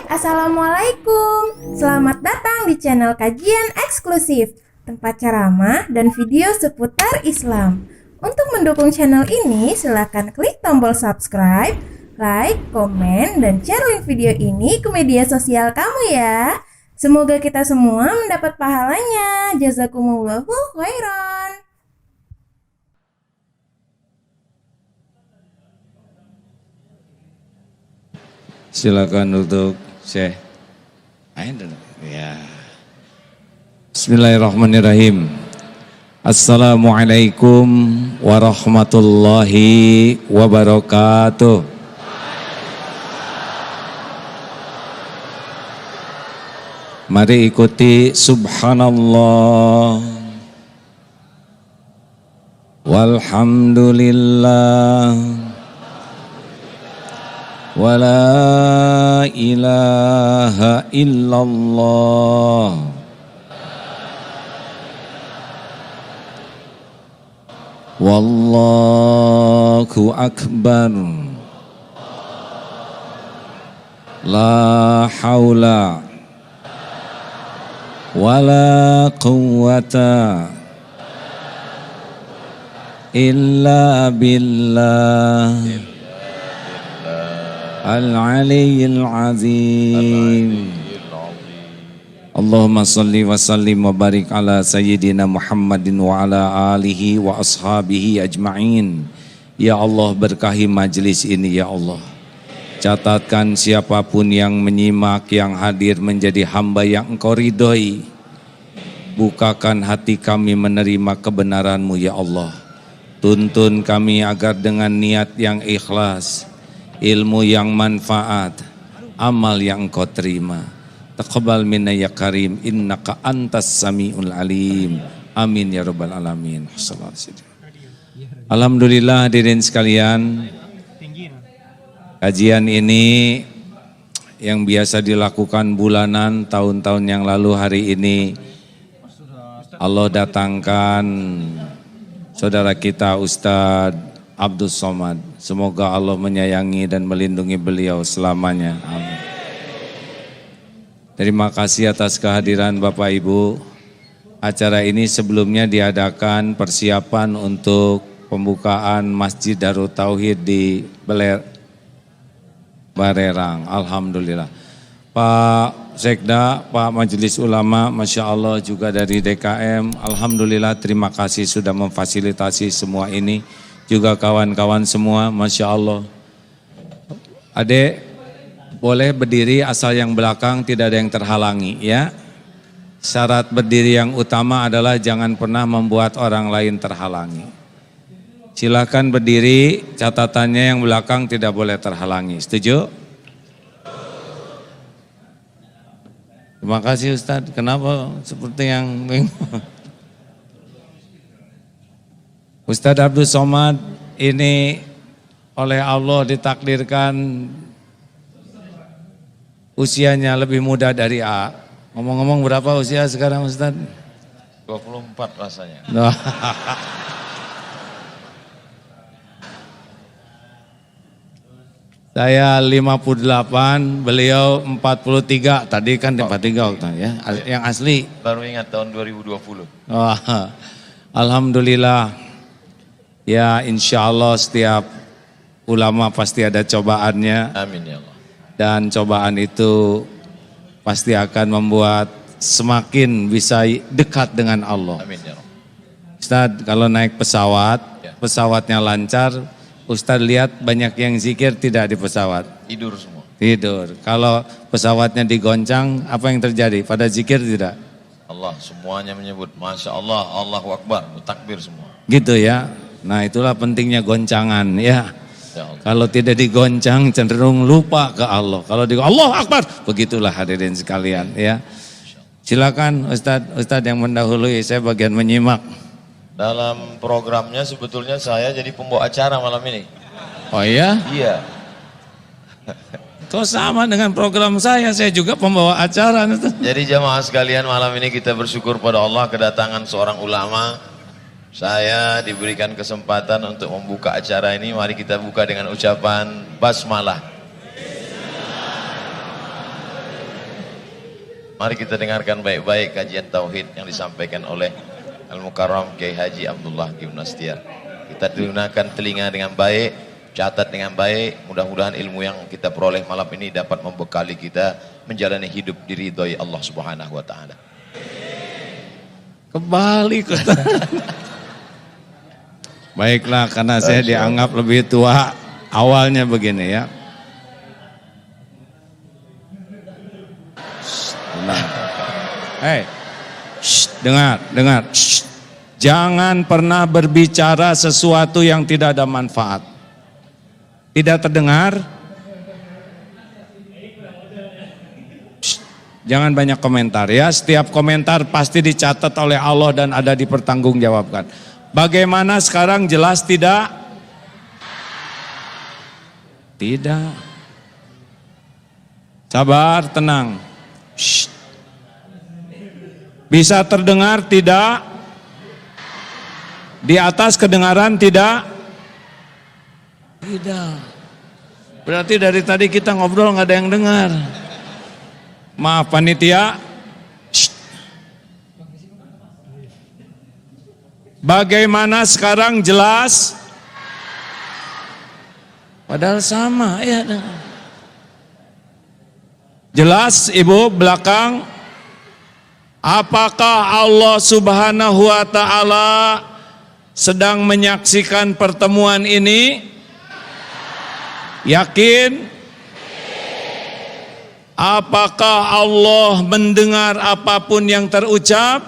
Assalamualaikum, selamat datang di channel kajian eksklusif, tempat ceramah dan video seputar Islam. Untuk mendukung channel ini, silakan klik tombol subscribe, like, komen, dan share link video ini ke media sosial kamu ya. Semoga kita semua mendapat pahalanya. Jazakumullahu khairan. Silakan untuk Syekh. Ya. Bismillahirrahmanirrahim. Assalamualaikum warahmatullahi wabarakatuh. Mari ikuti subhanallah walhamdulillah wa la ilaha illallah wallahu akbar la haula wa la quwwata illa billah Al-Aliyyil Azim. Allahumma salli wa sallim wa barik ala Sayyidina Muhammadin wa ala alihi wa ashabihi ajma'in. Ya Allah, berkahi majlis ini ya Allah. Catatkan siapapun yang menyimak, yang hadir menjadi hamba yang Engkau ridhoi. Bukakan hati kami menerima kebenaran-Mu ya Allah. Tuntun kami agar dengan niat yang ikhlas, ilmu yang manfaat, amal yang Engkau terima. Taqabbal minna ya karim, innaka antas sami'ul alim. Amin ya rabbal alamin. Alhamdulillah hadirin sekalian, kajian ini yang biasa dilakukan bulanan tahun-tahun yang lalu, hari ini Allah datangkan saudara kita Ustadz Abdul Somad. Semoga Allah menyayangi dan melindungi beliau selamanya. Amin. Terima kasih atas kehadiran Bapak Ibu. Acara ini sebelumnya diadakan persiapan untuk pembukaan Masjid Darut Tauhid di Barerang. Alhamdulillah. Pak Sekda, Pak Majelis Ulama, Masya Allah juga dari DKM. Alhamdulillah, terima kasih sudah memfasilitasi semua ini. Juga kawan-kawan semua, Masya Allah. Adek, boleh berdiri asal yang belakang tidak ada yang terhalangi ya. Syarat berdiri yang utama adalah jangan pernah membuat orang lain terhalangi. Silakan berdiri, catatannya yang belakang tidak boleh terhalangi. Setuju? Terima kasih Ustadz. Kenapa seperti yang Ustadz Abdul Somad ini oleh Allah ditakdirkan usianya lebih muda dari A. Ngomong-ngomong berapa usia sekarang Ustadz? 24 rasanya. Saya 58, beliau 43. Tadi kan 43 ya. Yang asli. Baru ingat tahun 2020. Oh, alhamdulillah. Ya insya Allah setiap ulama pasti ada cobaannya. Amin ya Allah. Dan cobaan itu pasti akan membuat semakin bisa dekat dengan Allah. Amin ya Allah. Ustadz, kalau naik pesawat, Ya. pesawatnya lancar, Ustadz lihat banyak yang zikir tidak di pesawat. Tidur semua. Tidur. Kalau pesawatnya digoncang, apa yang terjadi? Pada zikir tidak? Allah semuanya menyebut Masya Allah, Allahu Akbar, takbir semua. Gitu ya. Nah itulah pentingnya goncangan ya. Ya Allah. Kalau tidak digoncang cenderung lupa ke Allah. Kalau Allah Akbar, begitulah hadirin sekalian ya. Silakan Ustadz yang mendahului, saya bagian menyimak. Dalam programnya sebetulnya saya jadi pembawa acara malam ini. Oh iya? Iya. Kok sama dengan program saya juga pembawa acara. Jadi jamaah sekalian, malam ini kita bersyukur pada Allah kedatangan seorang ulama. Saya diberikan kesempatan untuk membuka acara ini. Mari kita buka dengan ucapan basmalah. Mari kita dengarkan baik-baik kajian tauhid yang disampaikan oleh Al-Mukarram Kiai Haji Abdullah Ibn Astiar. Kita gunakan telinga dengan baik, catat dengan baik. Mudah-mudahan ilmu yang kita peroleh malam ini dapat membekali kita menjalani hidup diridhoi Allah Subhanahu wa taala. Kebalik. Baiklah, karena saya dianggap lebih tua, awalnya begini ya. Hei, dengar. Jangan pernah berbicara sesuatu yang tidak ada manfaat. Tidak terdengar? Jangan banyak komentar ya. Setiap komentar pasti dicatat oleh Allah dan ada dipertanggungjawabkan. Bagaimana sekarang, jelas tidak? Tidak. Sabar, tenang. Bisa terdengar tidak? Di atas kedengaran tidak? Tidak. Berarti dari tadi kita ngobrol nggak ada yang dengar. Maaf panitia. Bagaimana sekarang, jelas? Padahal sama ya. Jelas ibu belakang? Apakah Allah Subhanahu wa ta'ala sedang menyaksikan pertemuan ini? Yakin? Apakah Allah mendengar apapun yang terucap?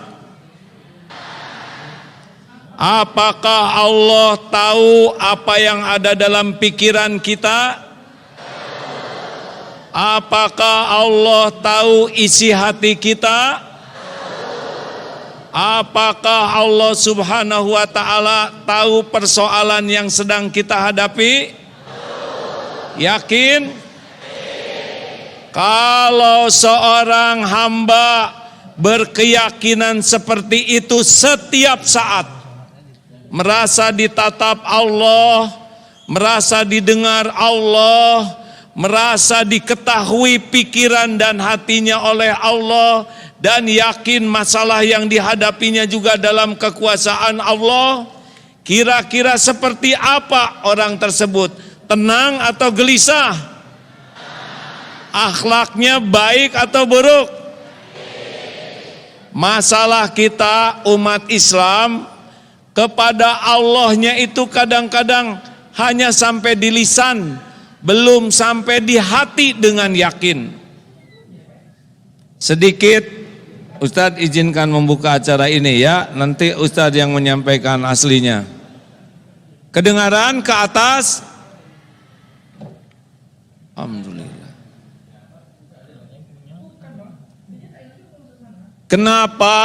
Apakah Allah tahu apa yang ada dalam pikiran kita? Apakah Allah tahu isi hati kita? Apakah Allah Subhanahu wa ta'ala tahu persoalan yang sedang kita hadapi? Yakin? Kalau seorang hamba berkeyakinan seperti itu setiap saat, merasa ditatap Allah, merasa didengar Allah, merasa diketahui pikiran dan hatinya oleh Allah, dan yakin masalah yang dihadapinya juga dalam kekuasaan Allah, kira-kira seperti apa orang tersebut? Tenang atau gelisah? Akhlaknya baik atau buruk? Masalah kita umat Islam kepada Allahnya itu kadang-kadang hanya sampai di lisan, belum sampai di hati dengan yakin. Sedikit Ustadz izinkan membuka acara ini ya, nanti Ustadz yang menyampaikan aslinya. Kedengaran ke atas? Alhamdulillah. Kenapa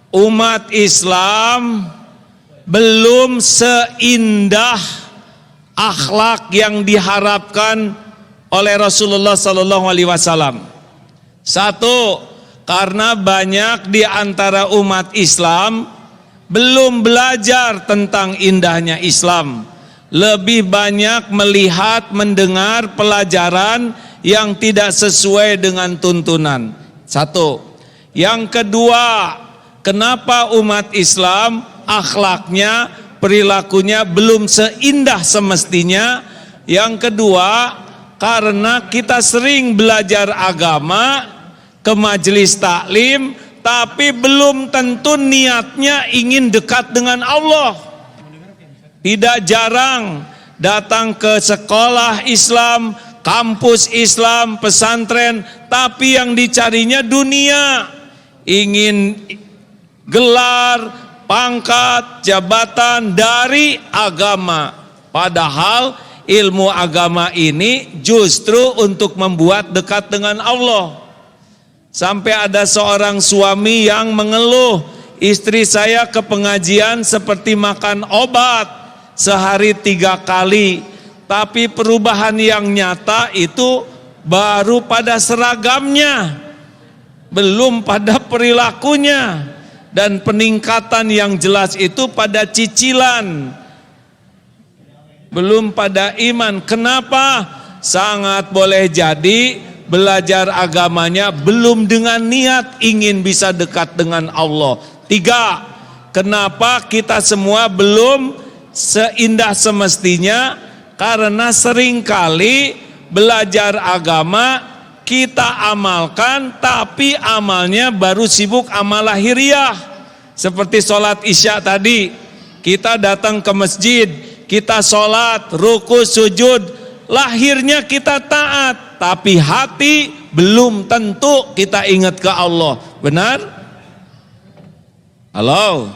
umat Islam belum seindah akhlak yang diharapkan oleh Rasulullah sallallahu alaihi wasallam? Satu, karena banyak di antara umat Islam belum belajar tentang indahnya Islam. Lebih banyak melihat, mendengar pelajaran yang tidak sesuai dengan tuntunan. Satu. Yang kedua, kenapa umat Islam akhlaknya, perilakunya belum seindah semestinya? Yang kedua, karena kita sering belajar agama ke majelis taklim, tapi belum tentu niatnya ingin dekat dengan Allah. Tidak jarang datang ke sekolah Islam, kampus Islam, pesantren, tapi yang dicarinya dunia, ingin gelar, pangkat, jabatan dari agama. Padahal ilmu agama ini justru untuk membuat dekat dengan Allah. Sampai ada seorang suami yang mengeluh, istri saya ke pengajian seperti makan obat, sehari 3 kali. Tapi perubahan yang nyata itu baru pada seragamnya, belum pada perilakunya. Dan peningkatan yang jelas itu pada cicilan, belum pada iman. Kenapa? Sangat boleh jadi belajar agamanya belum dengan niat ingin bisa dekat dengan Allah. 3, kenapa kita semua belum seindah semestinya? Karena seringkali belajar agama kita amalkan, tapi amalnya baru sibuk amal lahiriah. Seperti sholat isya tadi, kita datang ke masjid, kita sholat, ruku, sujud, lahirnya kita taat, tapi hati belum tentu kita ingat ke Allah. Benar? Halo?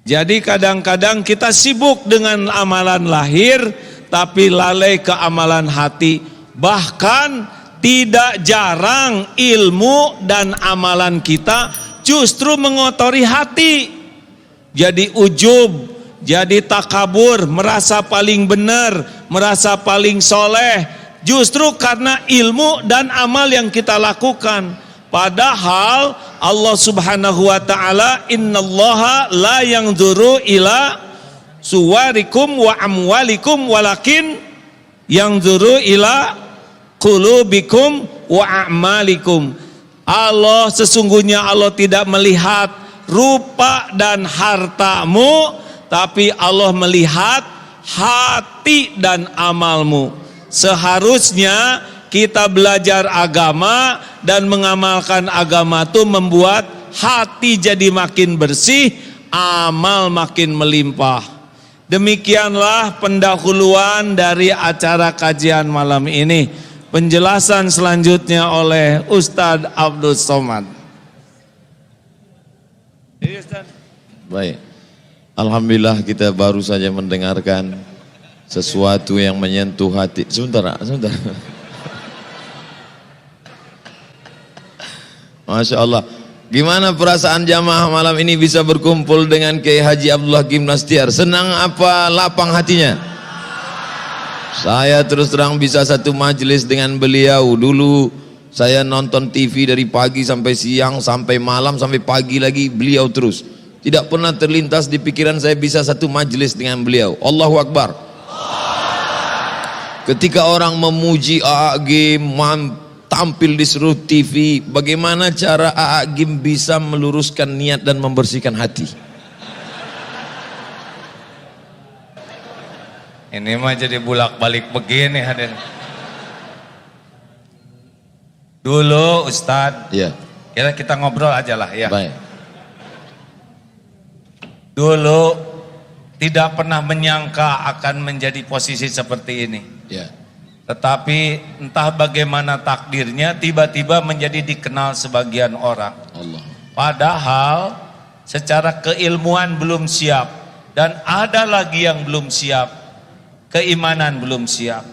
Jadi kadang-kadang kita sibuk dengan amalan lahir, tapi lalai ke amalan hati. Bahkan tidak jarang ilmu dan amalan kita justru mengotori hati. Jadi ujub, jadi takabur, merasa paling benar, merasa paling soleh. Justru karena ilmu dan amal yang kita lakukan. Padahal Allah subhanahu wa ta'ala, innallaha la yanzuru ila suwarikum wa amwalikum walakin yanzuru ila qulubikum wa a'malikum. Allah, sesungguhnya Allah tidak melihat rupa dan hartamu, tapi Allah melihat hati dan amalmu. Seharusnya kita belajar agama dan mengamalkan agama itu membuat hati jadi makin bersih, amal makin melimpah. Demikianlah pendahuluan dari acara kajian malam ini. Penjelasan selanjutnya oleh Ustadz Abdul Somad. Baik. Alhamdulillah kita baru saja mendengarkan sesuatu yang menyentuh hati. Sebentar. Masya Allah. Gimana perasaan jamaah malam ini bisa berkumpul dengan Kiai Haji Abdullah Hakim Nastiar? Senang apa lapang hatinya? Saya terus terang bisa satu majelis dengan beliau. Dulu saya nonton TV dari pagi sampai siang, sampai malam, sampai pagi lagi beliau terus. Tidak pernah terlintas di pikiran saya bisa satu majelis dengan beliau. Allahu Akbar. Ketika orang memuji A.A. Gim tampil di seluruh TV, bagaimana cara A.A. Gim bisa meluruskan niat dan membersihkan hati? Ini mah jadi bulak-balik begini hadirin. Dulu Ustadz, Ya. kita ngobrol aja lah ya. Baik. Dulu tidak pernah menyangka akan menjadi posisi seperti ini. Ya. Tetapi entah bagaimana takdirnya tiba-tiba menjadi dikenal sebagian orang. Allah. Padahal secara keilmuan belum siap dan ada lagi yang belum siap. Keimanan belum siap.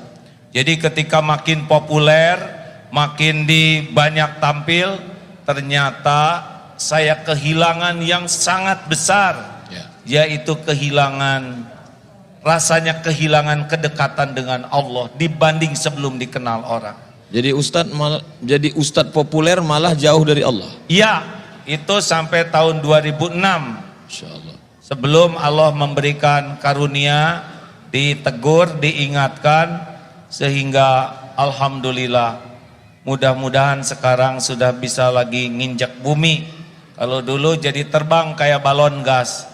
Jadi ketika makin populer, makin di banyak tampil, ternyata saya kehilangan yang sangat besar, yaitu rasanya kehilangan kedekatan dengan Allah dibanding sebelum dikenal orang. Jadi ustadz populer malah jauh dari Allah. Iya, itu sampai tahun 2006. Insyaallah. Sebelum Allah memberikan karunia, ditegur, diingatkan, sehingga alhamdulillah mudah-mudahan sekarang sudah bisa lagi nginjak bumi. Kalau dulu jadi terbang kayak balon gas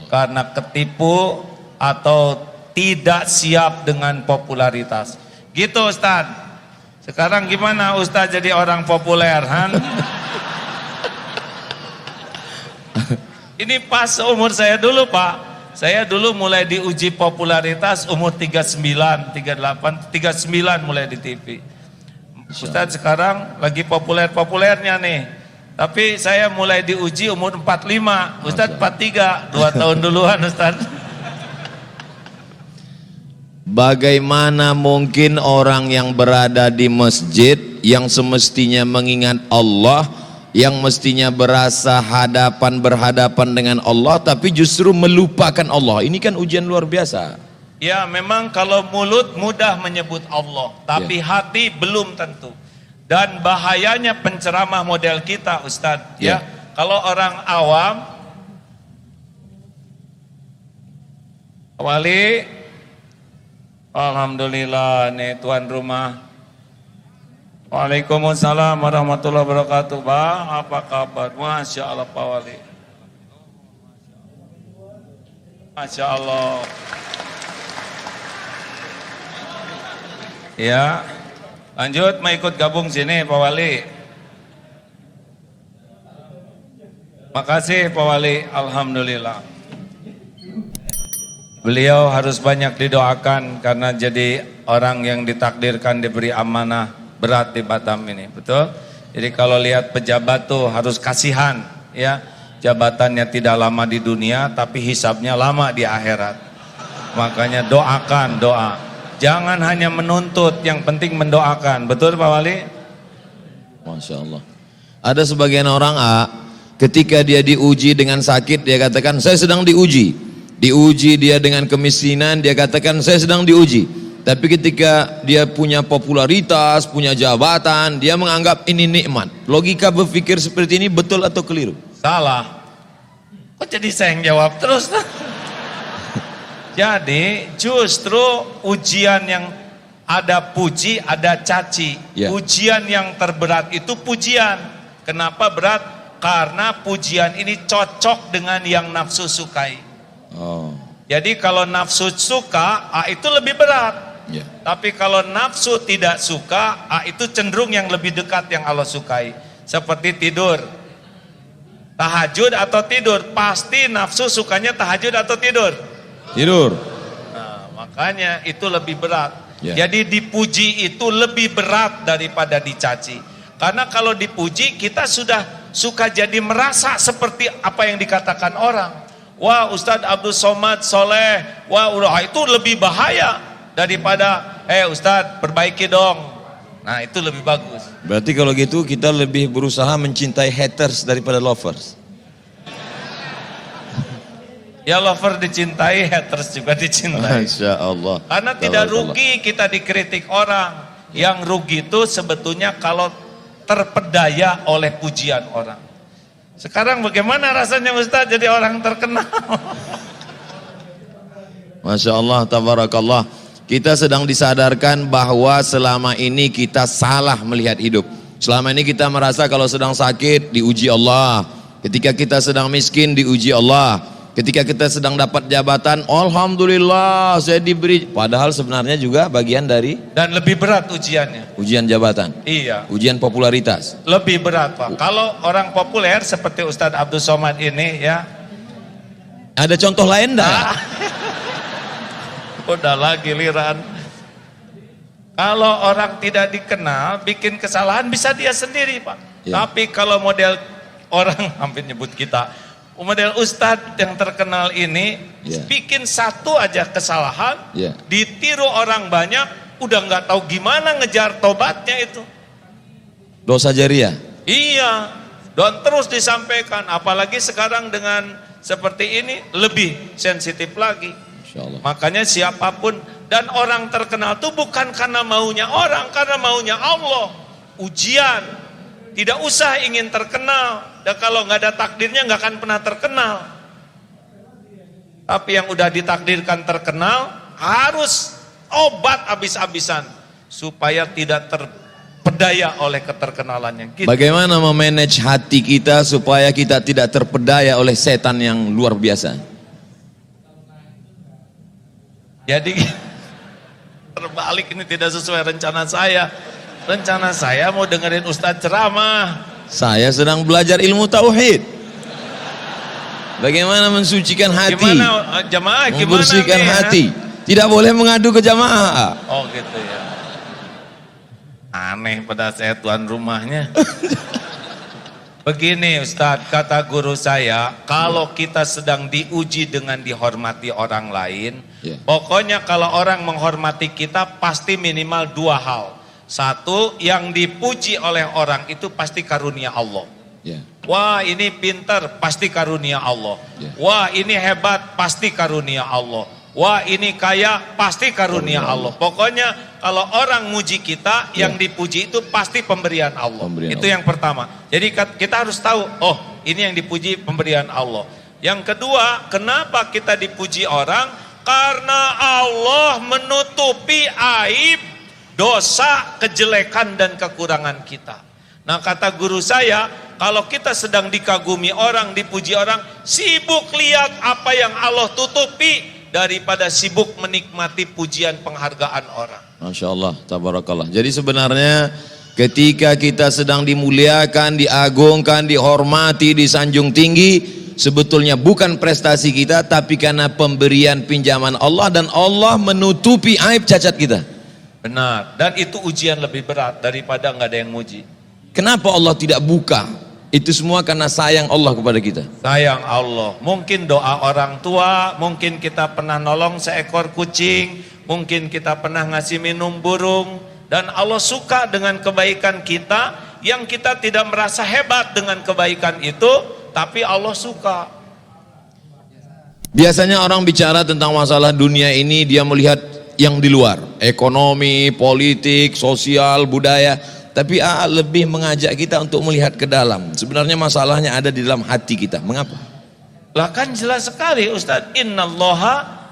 karena ketipu atau tidak siap dengan popularitas. Gitu Ustaz. Sekarang gimana Ustaz jadi orang populer, Han? Ini pas umur saya dulu Pak. Saya dulu mulai diuji popularitas umur 39, 38, 39 mulai di TV. Ustaz sekarang lagi populer-populernya nih. Tapi saya mulai diuji umur 45, Ustaz 43, 2 tahun duluan Ustaz. Bagaimana mungkin orang yang berada di masjid yang semestinya mengingat Allah, yang mestinya berasa berhadapan dengan Allah, tapi justru melupakan Allah? Ini kan ujian luar biasa. Ya memang kalau mulut mudah menyebut Allah, tapi hati belum tentu. Dan bahayanya penceramah model kita Ustadz, ya kalau orang awam, Wali, alhamdulillah nih tuan rumah Waalaikumsalam warahmatullahi wabarakatuh. Bang, apa kabar? Masya Allah Pak Wali. Masya Allah. Ya, lanjut mau ikut gabung sini Pak Wali. Makasih Pak Wali, alhamdulillah. Beliau harus banyak didoakan karena jadi orang yang ditakdirkan diberi amanah berat di Batam ini, betul? Jadi kalau lihat pejabat tuh harus kasihan, ya. Jabatannya tidak lama di dunia, tapi hisabnya lama di akhirat. Makanya doakan, doa. Jangan hanya menuntut, yang penting mendoakan. Betul Pak Wali? Masya Allah. Ada sebagian orang ketika dia diuji dengan sakit, dia katakan saya sedang diuji. Diuji dia dengan kemiskinan, dia katakan saya sedang diuji. Tapi ketika dia punya popularitas, punya jabatan, dia menganggap ini nikmat. Logika berpikir seperti ini betul atau keliru? Salah. Kok jadi saya yang jawab terus? Jadi justru ujian yang ada puji, ada caci. Ya. Ujian yang terberat itu pujian. Kenapa berat? Karena pujian ini cocok dengan yang nafsu sukai. Oh. Jadi kalau nafsu suka, itu lebih berat. Ya. Tapi kalau nafsu tidak suka, itu cenderung yang lebih dekat yang Allah sukai. Seperti tidur. Tahajud atau tidur? Pasti nafsu sukanya tahajud atau tidur? Tidur. Nah, makanya itu lebih berat. Ya. Jadi dipuji itu lebih berat daripada dicaci. Karena kalau dipuji kita sudah suka jadi merasa seperti apa yang dikatakan orang. Wah Ustadz Abdul Somad soleh, wah itu lebih bahaya daripada Ustadz perbaiki dong. Nah itu lebih bagus. Berarti kalau gitu kita lebih berusaha mencintai haters daripada lovers. Ya lover dicintai, haters juga dicintai. Masya Allah. Karena tidak rugi kita dikritik orang. Yang rugi itu sebetulnya kalau terpedaya oleh pujian orang. Sekarang bagaimana rasanya Ustaz jadi orang terkenal? Masya Allah, tabarakallah. Kita sedang disadarkan bahwa selama ini kita salah melihat hidup. Selama ini kita merasa kalau sedang sakit diuji Allah. Ketika kita sedang miskin diuji Allah. Ketika kita sedang dapat jabatan, alhamdulillah saya diberi. Padahal sebenarnya juga bagian dari Dan lebih berat ujiannya. ujian jabatan. Iya. Ujian popularitas. Lebih berat Pak. Kalau orang populer seperti Ustadz Abdul Somad ini ya. Ada contoh lain enggak? Udahlah giliran. Kalau orang tidak dikenal, bikin kesalahan bisa dia sendiri Pak. Ya. Tapi kalau model orang hampir nyebut kita, model Ustadz yang terkenal ini, Ya. bikin satu aja kesalahan, Ya. ditiru orang banyak, udah nggak tahu gimana ngejar tobatnya itu. Dosa jariah. Iya, dan terus disampaikan, apalagi sekarang dengan seperti ini lebih sensitif lagi. Insya Allah. Makanya siapapun dan orang terkenal itu bukan karena maunya orang, karena maunya Allah. Ujian, tidak usah ingin terkenal. Dan kalau nggak ada takdirnya nggak akan pernah terkenal. Tapi yang udah ditakdirkan terkenal harus obat habis-habisan supaya tidak terpedaya oleh keterkenalannya. Gitu. Bagaimana memanage hati kita supaya kita tidak terpedaya oleh setan yang luar biasa? Jadi terbalik, ini tidak sesuai rencana saya. Rencana saya mau dengerin Ustadz ceramah. Saya sedang belajar ilmu tauhid. Bagaimana mensucikan hati? Gimana jamaah? Gimana Membersihkan nih, hati. Tidak boleh mengadu ke jamaah. Oh gitu ya. Aneh pada saya tuan rumahnya. Begini Ustadz, kata guru saya, kalau kita sedang diuji dengan dihormati orang lain, Ya. pokoknya kalau orang menghormati kita pasti minimal dua hal. Satu, yang dipuji oleh orang itu pasti karunia Allah. Ya. Wah ini pintar, pasti karunia Allah. Ya. Wah ini hebat, pasti karunia Allah. Wah ini kaya, pasti karunia Allah. Pokoknya kalau orang muji kita, yang dipuji itu pasti pemberian Allah. Pemberian Itu Allah. yang pertama. Jadi kita harus tahu, oh ini yang dipuji pemberian Allah. Yang kedua, kenapa kita dipuji orang? Karena Allah menutupi aib dosa, kejelekan dan kekurangan kita. Nah, kata guru saya, kalau kita sedang dikagumi orang, dipuji orang, sibuk lihat apa yang Allah tutupi daripada sibuk menikmati pujian penghargaan orang. Masya Allah, tabarakallah. Jadi sebenarnya ketika kita sedang dimuliakan, diagungkan, dihormati, disanjung tinggi, sebetulnya bukan prestasi kita, tapi karena pemberian pinjaman Allah, dan Allah menutupi aib cacat kita. Benar, dan itu ujian lebih berat daripada nggak ada yang muji. Kenapa Allah tidak buka? Itu semua karena sayang Allah kepada kita. Sayang Allah, mungkin doa orang tua, mungkin kita pernah nolong seekor kucing, mungkin kita pernah ngasih minum burung, dan Allah suka dengan kebaikan kita, yang kita tidak merasa hebat dengan kebaikan itu, tapi Allah suka. Biasanya orang bicara tentang masalah dunia ini, dia melihat yang di luar, ekonomi, politik, sosial, budaya. Tapi lebih mengajak kita untuk melihat ke dalam. Sebenarnya masalahnya ada di dalam hati kita. Mengapa? Lah kan jelas sekali Ustaz, innallaha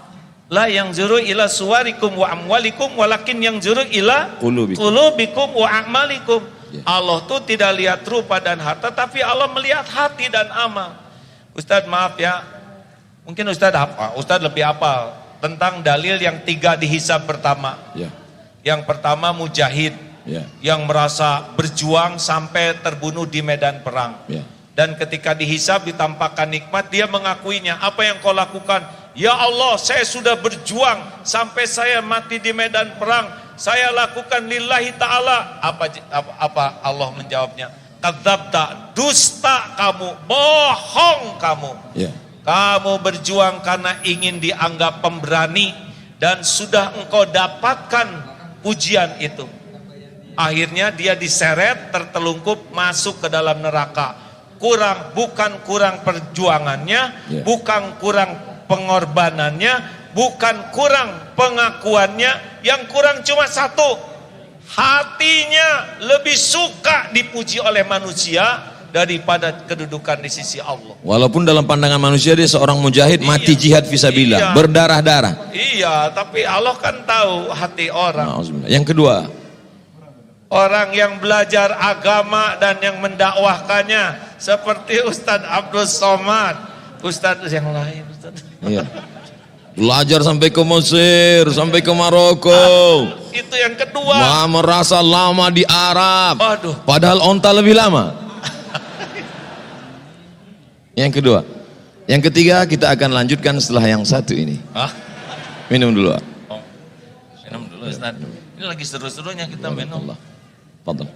la yanzuru ila suwarikum wa amwalikum walakin yanzuru ila qulubikum wa a'malikum. Ya. Allah tuh tidak lihat rupa dan harta, tapi Allah melihat hati dan amal. Ustaz maaf ya, mungkin Ustaz apa? Ustaz lebih hafal tentang dalil yang 3 dihisab pertama. Ya. Yang pertama mujahid, Ya. yang merasa berjuang sampai terbunuh di medan perang. Ya. Dan ketika dihisab, ditampakkan nikmat, dia mengakuinya. Apa yang kau lakukan? Ya Allah, saya sudah berjuang sampai saya mati di medan perang. Saya lakukan lillahi ta'ala. Apa Allah menjawabnya? Kadzabta, dusta kamu, bohong kamu. Ya. Kamu berjuang karena ingin dianggap pemberani, dan sudah engkau dapatkan pujian itu. Akhirnya dia diseret, tertelungkup, masuk ke dalam neraka. Bukan kurang perjuangannya, Yeah. bukan kurang pengorbanannya, bukan kurang pengakuannya, yang kurang cuma satu, hatinya lebih suka dipuji oleh manusia daripada kedudukan di sisi Allah. Walaupun dalam pandangan manusia dia seorang mujahid, mati Iya. jihad fisabilillah, Iya. berdarah-darah. Iya, tapi Allah kan tahu hati orang. Nauzubillah. Yang kedua, Orang yang belajar agama dan yang mendakwahkannya seperti Ustadz Abdul Somad, Ustadz yang lain, Ustadz. iya. Belajar sampai ke Mesir, sampai ke Maroko. Itu yang kedua. Merasa lama di Arab. Aduh. Padahal onta lebih lama. Yang kedua. Yang ketiga kita akan lanjutkan setelah yang satu ini. Hah? Minum dulu. Oh, minum dulu Ustadz. Ini lagi seru-serunya kita minum. Allah. Fadal.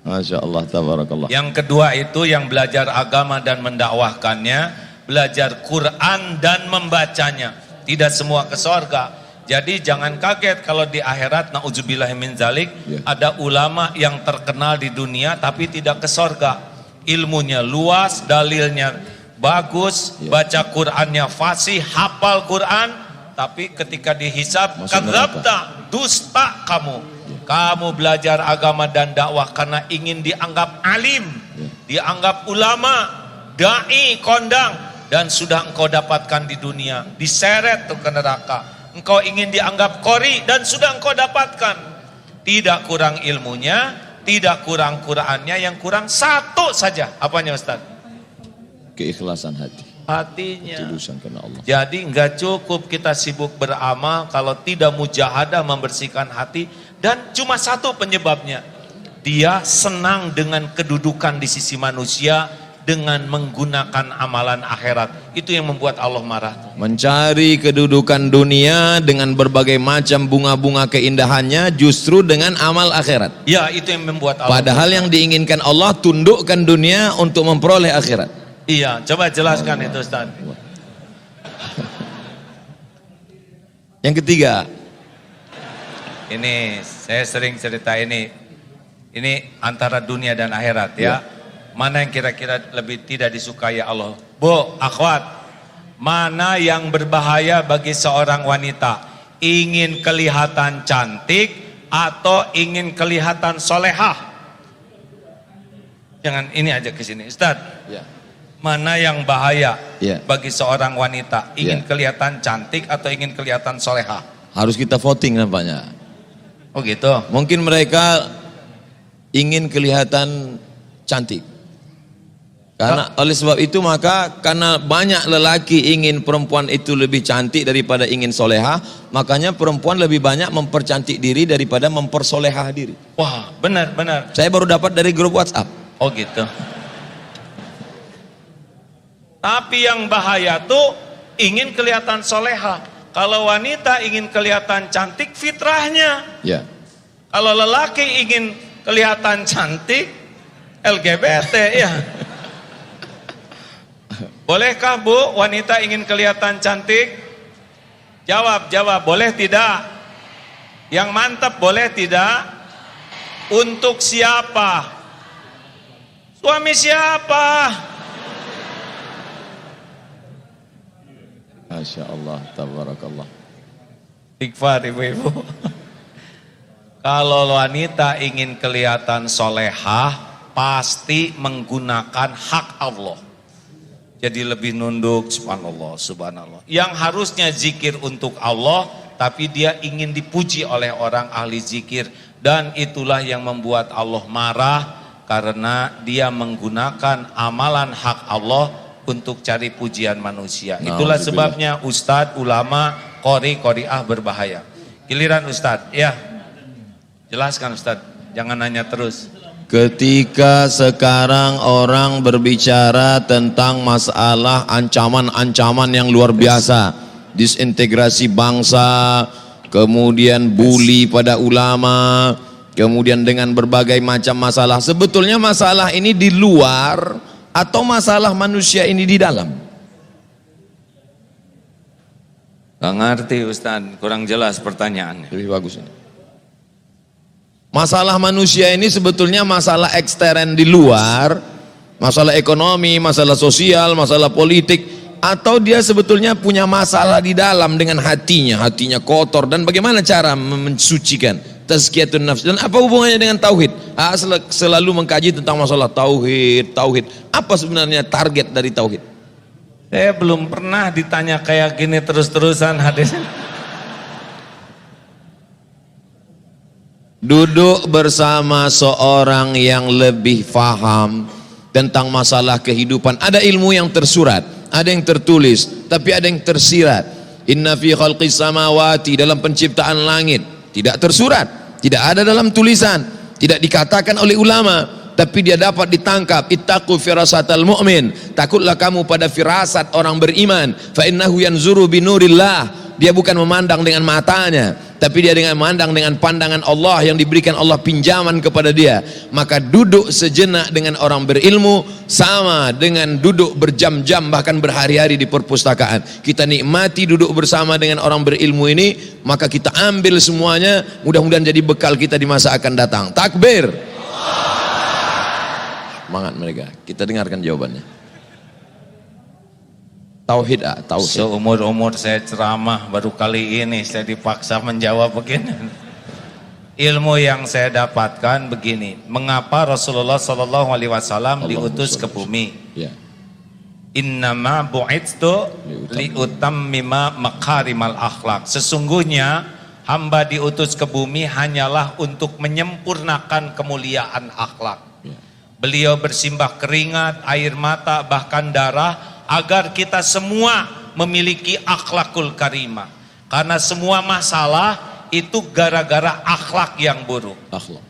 Masya Allah, tabarakallah. Yang kedua itu yang belajar agama dan mendakwahkannya, belajar Quran dan membacanya. Tidak semua ke sorga. Jadi jangan kaget kalau di akhirat, na'udzubillahi min zalik, Ya. ada ulama yang terkenal di dunia tapi tidak ke sorga. Ilmunya luas, dalilnya bagus, Ya. baca Qurannya fasih, hafal Quran, tapi ketika dihisab, Masuk kadzabta, dusta kamu. Kamu belajar agama dan dakwah karena ingin dianggap alim, dianggap ulama, dai, kondang, dan sudah engkau dapatkan di dunia, diseret tuh ke neraka. Engkau ingin dianggap qori dan sudah engkau dapatkan. Tidak kurang ilmunya, tidak kurang Qur'annya, yang kurang satu saja. Apanya Ustaz? Keikhlasan hati. Hatinya. Ketulusan karena Allah. Jadi enggak cukup kita sibuk beramal kalau tidak mujahadah membersihkan hati, dan cuma satu penyebabnya. Dia senang dengan kedudukan di sisi manusia dengan menggunakan amalan akhirat. Itu yang membuat Allah marah. Mencari kedudukan dunia dengan berbagai macam bunga-bunga keindahannya justru dengan amal akhirat. Ya, itu yang membuat Allah. Padahal yang diinginkan Allah, tundukkan dunia untuk memperoleh akhirat. Iya, coba jelaskan itu Ustaz. Yang ketiga, Ini saya sering cerita ini antara dunia dan akhirat ya. Mana yang kira-kira lebih tidak disukai Allah? Bu, akhwat, mana yang berbahaya bagi seorang wanita? Ingin kelihatan cantik atau ingin kelihatan solehah? Jangan ini aja ke sini, Ustaz. ya. Mana yang bahaya Ya. bagi seorang wanita? Ingin Ya. kelihatan cantik atau ingin kelihatan soleha? Harus kita voting nampaknya. Oh gitu. Mungkin mereka ingin kelihatan cantik. Karena oleh sebab itu maka karena banyak lelaki ingin perempuan itu lebih cantik daripada ingin soleha, makanya perempuan lebih banyak mempercantik diri daripada mempersoleha diri. Wah, benar. Saya baru dapat dari grup WhatsApp. Oh gitu. Tapi yang bahaya tuh ingin kelihatan soleha. Kalau wanita ingin kelihatan cantik, fitrahnya. Ya. Kalau lelaki ingin kelihatan cantik, LGBT ya. Bolehkah Bu, wanita ingin kelihatan cantik? Jawab, boleh tidak? Yang mantap boleh tidak? Untuk siapa? Suami siapa? Masya Allah, tabarakallah. Istighfar ibu-ibu. Kalau wanita ingin kelihatan solehah, pasti menggunakan hak Allah. Jadi lebih nunduk, subhanallah. Yang harusnya zikir untuk Allah, tapi dia ingin dipuji oleh orang ahli zikir. Dan itulah yang membuat Allah marah, karena dia menggunakan amalan hak Allah untuk cari pujian manusia. Itulah sebabnya ustadz, ulama, qori'ah berbahaya. Giliran ustadz, ya. Jelaskan ustadz, jangan nanya terus. Ketika sekarang orang berbicara tentang masalah ancaman-ancaman yang luar biasa, disintegrasi bangsa, kemudian bully pada ulama, kemudian dengan berbagai macam masalah. Sebetulnya masalah ini di luar atau masalah manusia ini di dalam? Gak ngerti Ustaz, kurang jelas pertanyaannya. Lebih bagus ini. Masalah manusia ini sebetulnya masalah ekstern di luar, masalah ekonomi, masalah sosial, masalah politik, atau dia sebetulnya punya masalah di dalam dengan hatinya kotor, dan bagaimana cara mensucikan tazkiyatun nafs, dan apa hubungannya dengan tauhid? Selalu mengkaji tentang masalah tauhid. Apa sebenarnya target dari tauhid? Saya belum pernah ditanya kayak gini terus-terusan hadis. Duduk bersama seorang yang lebih faham tentang masalah kehidupan. Ada ilmu yang tersurat, ada yang tertulis, tapi ada yang tersirat. Inna fi khalqis samawati, dalam penciptaan langit, tidak tersurat, tidak ada dalam tulisan, tidak dikatakan oleh ulama, tapi dia dapat ditangkap. Ittaqu firasatal mu'min, takutlah kamu pada firasat orang beriman. Fa innahu yanzuru binurillah, dia bukan memandang dengan matanya, tapi dia dengan memandang dengan pandangan Allah yang diberikan Allah pinjaman kepada dia. Maka duduk sejenak dengan orang berilmu sama dengan duduk berjam-jam bahkan berhari-hari di perpustakaan. Kita nikmati duduk bersama dengan orang berilmu ini, maka kita ambil semuanya, mudah-mudahan jadi bekal kita di masa akan datang. Takbir. Semangat mereka. Kita dengarkan jawabannya. Tauhid, tauhid. Seumur-umur saya ceramah, baru kali ini saya dipaksa menjawab begini. Ilmu yang saya dapatkan begini, mengapa Rasulullah SAW diutus ke bumi? Ya. Innama bu'itstu liutammima makarimal akhlak. Sesungguhnya hamba diutus ke bumi hanyalah untuk menyempurnakan kemuliaan akhlak. Ya. Beliau bersimbah keringat, air mata, bahkan darah, agar kita semua memiliki akhlakul karimah. Karena semua masalah itu gara-gara akhlak yang buruk. Akhlak.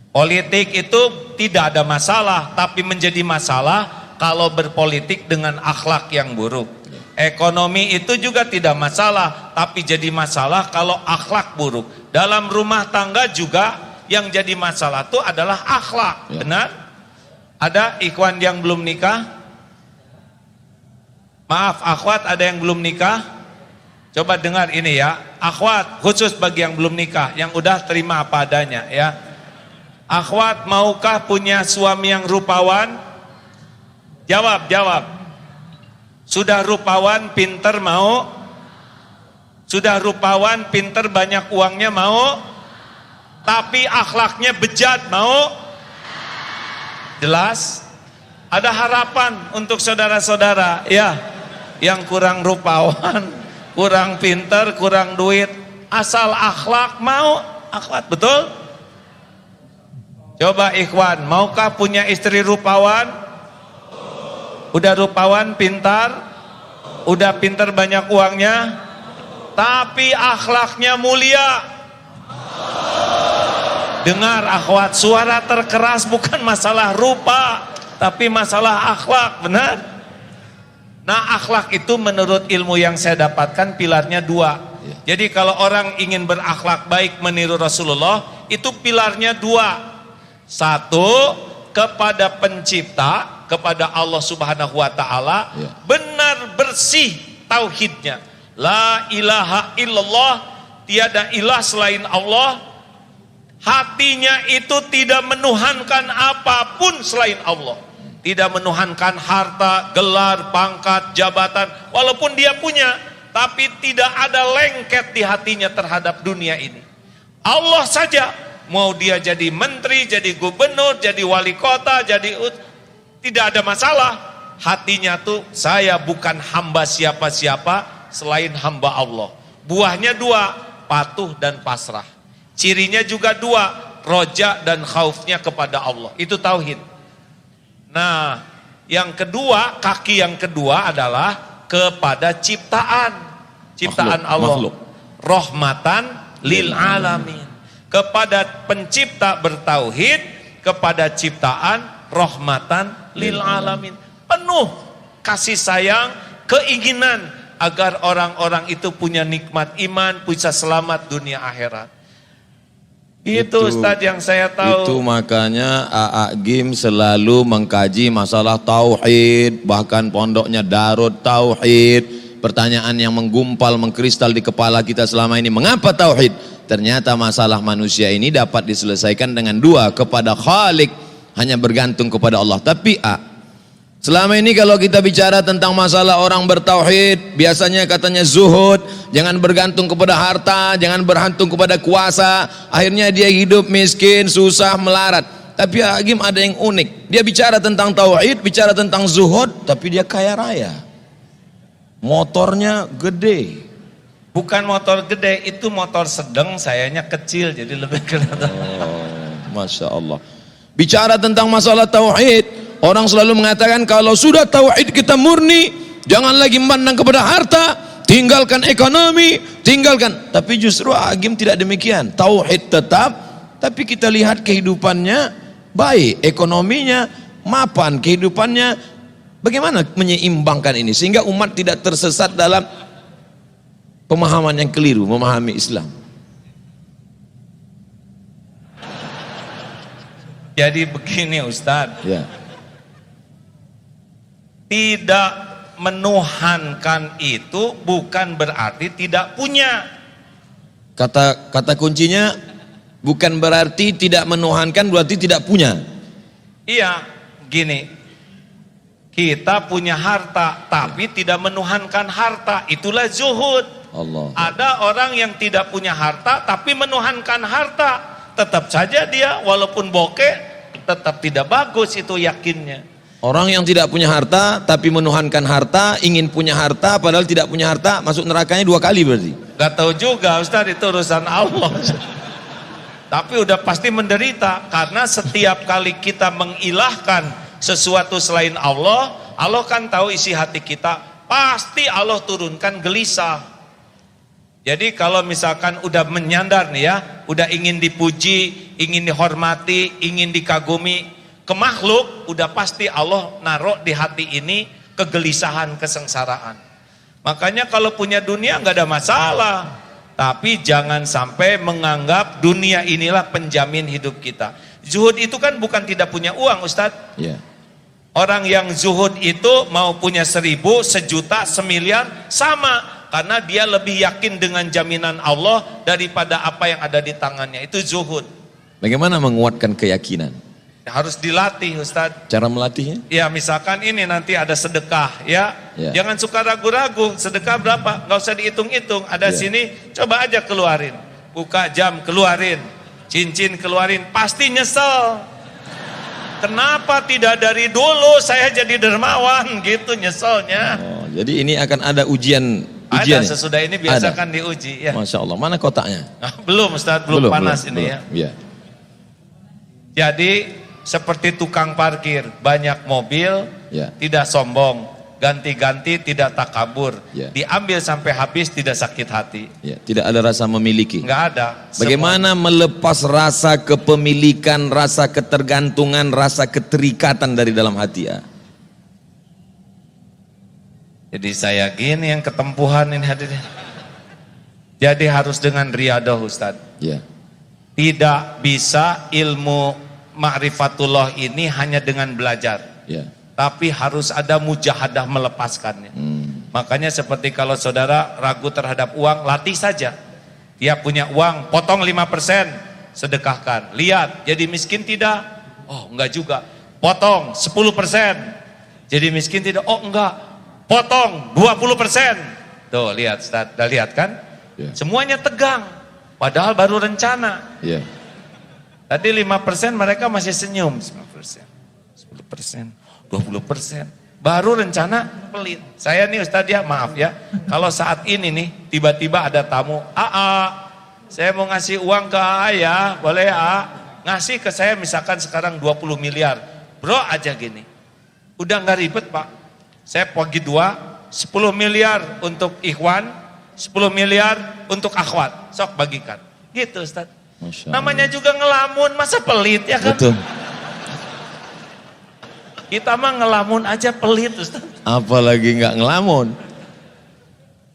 Politik itu tidak ada masalah, tapi menjadi masalah kalau berpolitik dengan akhlak yang buruk. Ekonomi itu juga tidak masalah, tapi jadi masalah kalau akhlak buruk. Dalam rumah tangga juga yang jadi masalah itu adalah akhlak. Ya. Benar? Ada ikhwan yang belum nikah? Maaf, akhwat ada yang belum nikah? Coba dengar ini ya, akhwat khusus bagi yang belum nikah, yang udah terima apa adanya ya. Akhwat maukah punya suami yang rupawan? Jawab. Sudah rupawan, pinter mau? Sudah rupawan, pinter, banyak uangnya mau? Tapi akhlaknya bejat mau? Jelas? Ada harapan untuk saudara-saudara ya, yang kurang rupawan, kurang pinter, kurang duit, asal akhlak mau akhlak, betul? Coba ikhwan, maukah punya istri rupawan? Udah rupawan, pintar, udah pintar banyak uangnya, tapi akhlaknya mulia. Dengar akhwat, suara terkeras bukan masalah rupa, tapi masalah akhlak, benar? Nah, akhlak itu menurut ilmu yang saya dapatkan pilarnya 2. Jadi kalau orang ingin berakhlak baik meniru Rasulullah, itu pilarnya 2. 1, kepada pencipta, kepada Allah Subhanahu wa ta'ala, benar bersih tauhidnya. La ilaha illallah, tiada ilah selain Allah. Hatinya itu tidak menuhankan apapun selain Allah. Tidak menuhankan harta, gelar, pangkat, jabatan, walaupun dia punya, tapi tidak ada lengket di hatinya terhadap dunia ini. Allah saja, mau dia jadi menteri, jadi gubernur, jadi wali kota, tidak ada masalah. Hatinya tuh, saya bukan hamba siapa-siapa selain hamba Allah. Buahnya 2, patuh dan pasrah. Cirinya juga 2, roja dan khaufnya kepada Allah. Itu tauhid. Nah, yang kedua, kaki yang kedua adalah kepada ciptaan. Ciptaan Allah. Makhluk. Rahmatan lil alamin. Kepada pencipta bertauhid, kepada ciptaan rahmatan lil alamin. Penuh kasih sayang, keinginan agar orang-orang itu punya nikmat iman, bisa selamat dunia akhirat. Itu Ustadz yang saya tahu. Itu makanya AA Gim selalu mengkaji masalah tauhid, bahkan pondoknya Darut Tauhid. Pertanyaan yang menggumpal, mengkristal di kepala kita selama ini, mengapa tauhid? Ternyata masalah manusia ini dapat diselesaikan dengan 2, kepada Khalik, hanya bergantung kepada Allah. Tapi selama ini kalau kita bicara tentang masalah orang bertauhid, biasanya katanya zuhud, jangan bergantung kepada harta, jangan bergantung kepada kuasa, akhirnya dia hidup miskin, susah, melarat. Tapi Agim ada yang unik, dia bicara tentang tauhid, bicara tentang zuhud, tapi dia kaya raya, motornya gede. Bukan motor gede, itu motor sedang, sayanya kecil, jadi lebih kelihatan. Masya Allah. Bicara tentang masalah tauhid, orang selalu mengatakan kalau sudah tauhid kita murni, jangan lagi memandang kepada harta, tinggalkan ekonomi, tinggalkan. Tapi justru Agim tidak demikian. Tauhid tetap, tapi kita lihat kehidupannya baik, ekonominya mapan, kehidupannya bagaimana menyeimbangkan ini sehingga umat tidak tersesat dalam pemahaman yang keliru, memahami Islam. Jadi begini Ustadz, Ya. Tidak menuhankan itu bukan berarti tidak punya. Kata kuncinya bukan berarti tidak menuhankan, berarti tidak punya. Iya, gini, kita punya harta tapi tidak menuhankan harta, itulah zuhud. Allah. Ada orang yang tidak punya harta tapi menuhankan harta, tetap saja dia walaupun bokeh tetap tidak bagus, itu yakinnya. Orang yang tidak punya harta tapi menuhankan harta, ingin punya harta padahal tidak punya harta, masuk nerakanya 2 kali berarti. Gak tahu juga Ustaz, itu urusan Allah. Tapi udah pasti menderita, karena setiap kali kita mengilahkan sesuatu selain Allah, Allah kan tahu isi hati kita, pasti Allah turunkan gelisah. Jadi kalau misalkan udah menyandar nih ya, udah ingin dipuji, ingin dihormati, ingin dikagumi ke makhluk, udah pasti Allah naruh di hati ini kegelisahan, kesengsaraan. Makanya kalau punya dunia nggak ada masalah, tapi jangan sampai menganggap dunia inilah penjamin hidup kita. Zuhud itu kan bukan tidak punya uang Ustadz. Ya. Orang yang zuhud itu mau punya 1000, 1.000.000, 1.000.000 sama. Karena dia lebih yakin dengan jaminan Allah daripada apa yang ada di tangannya. Itu zuhud. Bagaimana menguatkan keyakinan? Harus dilatih Ustadz. Cara melatihnya? Ya misalkan ini nanti ada sedekah ya. Jangan suka ragu-ragu, sedekah berapa? Gak usah dihitung-hitung. Ada sini, coba aja keluarin. Buka jam keluarin, cincin keluarin, pasti nyesel. Kenapa tidak dari dulu saya jadi dermawan gitu nyeselnya. Oh, jadi ini akan ada ujian. Ada sesudah ini biasakan diuji ya. Masya Allah, mana kotaknya? Belum Ustaz, belum panas ini ya. Ya. Jadi seperti tukang parkir, banyak mobil, Ya. tidak sombong, ganti-ganti tidak takabur, Ya. diambil sampai habis tidak sakit hati. Ya, tidak ada rasa memiliki. Enggak ada. Bagaimana melepas rasa kepemilikan, rasa ketergantungan, rasa keterikatan dari dalam hati ya? Jadi saya gini yang ketempuhan ini hadirin. Jadi harus dengan riadah Ustaz. Ya. Tidak bisa ilmu ma'rifatullah ini hanya dengan belajar. Ya. Tapi harus ada mujahadah melepaskannya. Makanya seperti kalau saudara ragu terhadap uang, latih saja. Dia punya uang, potong 5%, sedekahkan. Lihat, jadi miskin tidak? Oh enggak juga. Potong 10%, jadi miskin tidak? Oh enggak. Potong 20%. Tuh lihat Ustaz, udah lihat kan? Ya. Semuanya tegang. Padahal baru rencana. Ya. Tadi 5% mereka masih senyum. 5%, 10%, 20%. Baru rencana pelit. Saya nih Ustaz ya, maaf ya. Kalau saat ini nih, tiba-tiba ada tamu. Saya mau ngasih uang ke ya, boleh ngasih ke saya misalkan sekarang 20 miliar. Bro aja gini. Udah nggak ribet Pak. Saya bagi 10 miliar untuk ikhwan, 10 miliar untuk akhwat. Sok bagikan. Gitu Ustaz. Masya Allah. Namanya juga ngelamun, masa pelit ya kan? Betul. Kita mah ngelamun aja pelit Ustaz. Apalagi nggak ngelamun.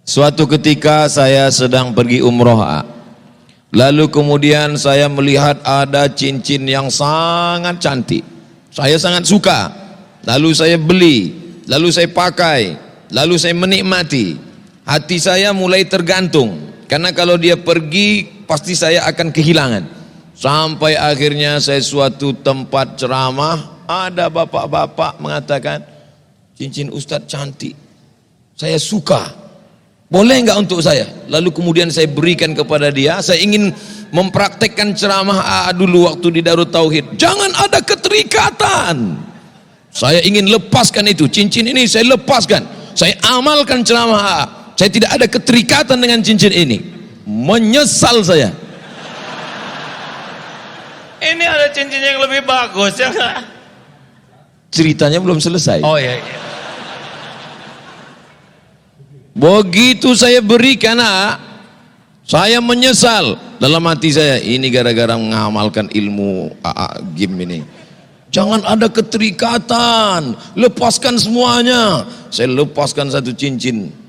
Suatu ketika saya sedang pergi umroh, lalu kemudian saya melihat ada cincin yang sangat cantik. Saya sangat suka. Lalu saya beli, lalu saya pakai, lalu saya menikmati. Hati saya mulai tergantung. Karena kalau dia pergi pasti saya akan kehilangan. Sampai akhirnya saya suatu tempat ceramah, ada bapak-bapak mengatakan, cincin Ustadz cantik, saya suka, boleh nggak untuk saya? Lalu kemudian saya berikan kepada dia. Saya ingin mempraktekkan ceramah dulu waktu di Darut Tauhid. Jangan ada keterikatan. Saya ingin lepaskan itu, cincin ini saya lepaskan. Saya amalkan ceramah saya tidak ada keterikatan dengan cincin ini. Menyesal saya. Ini ada cincin yang lebih bagus ya nggak? Ceritanya belum selesai. Oh iya, iya. Begitu saya berikan, saya menyesal dalam hati saya. Ini gara-gara mengamalkan ilmu game ini. Jangan ada keterikatan, lepaskan semuanya. Saya lepaskan satu cincin.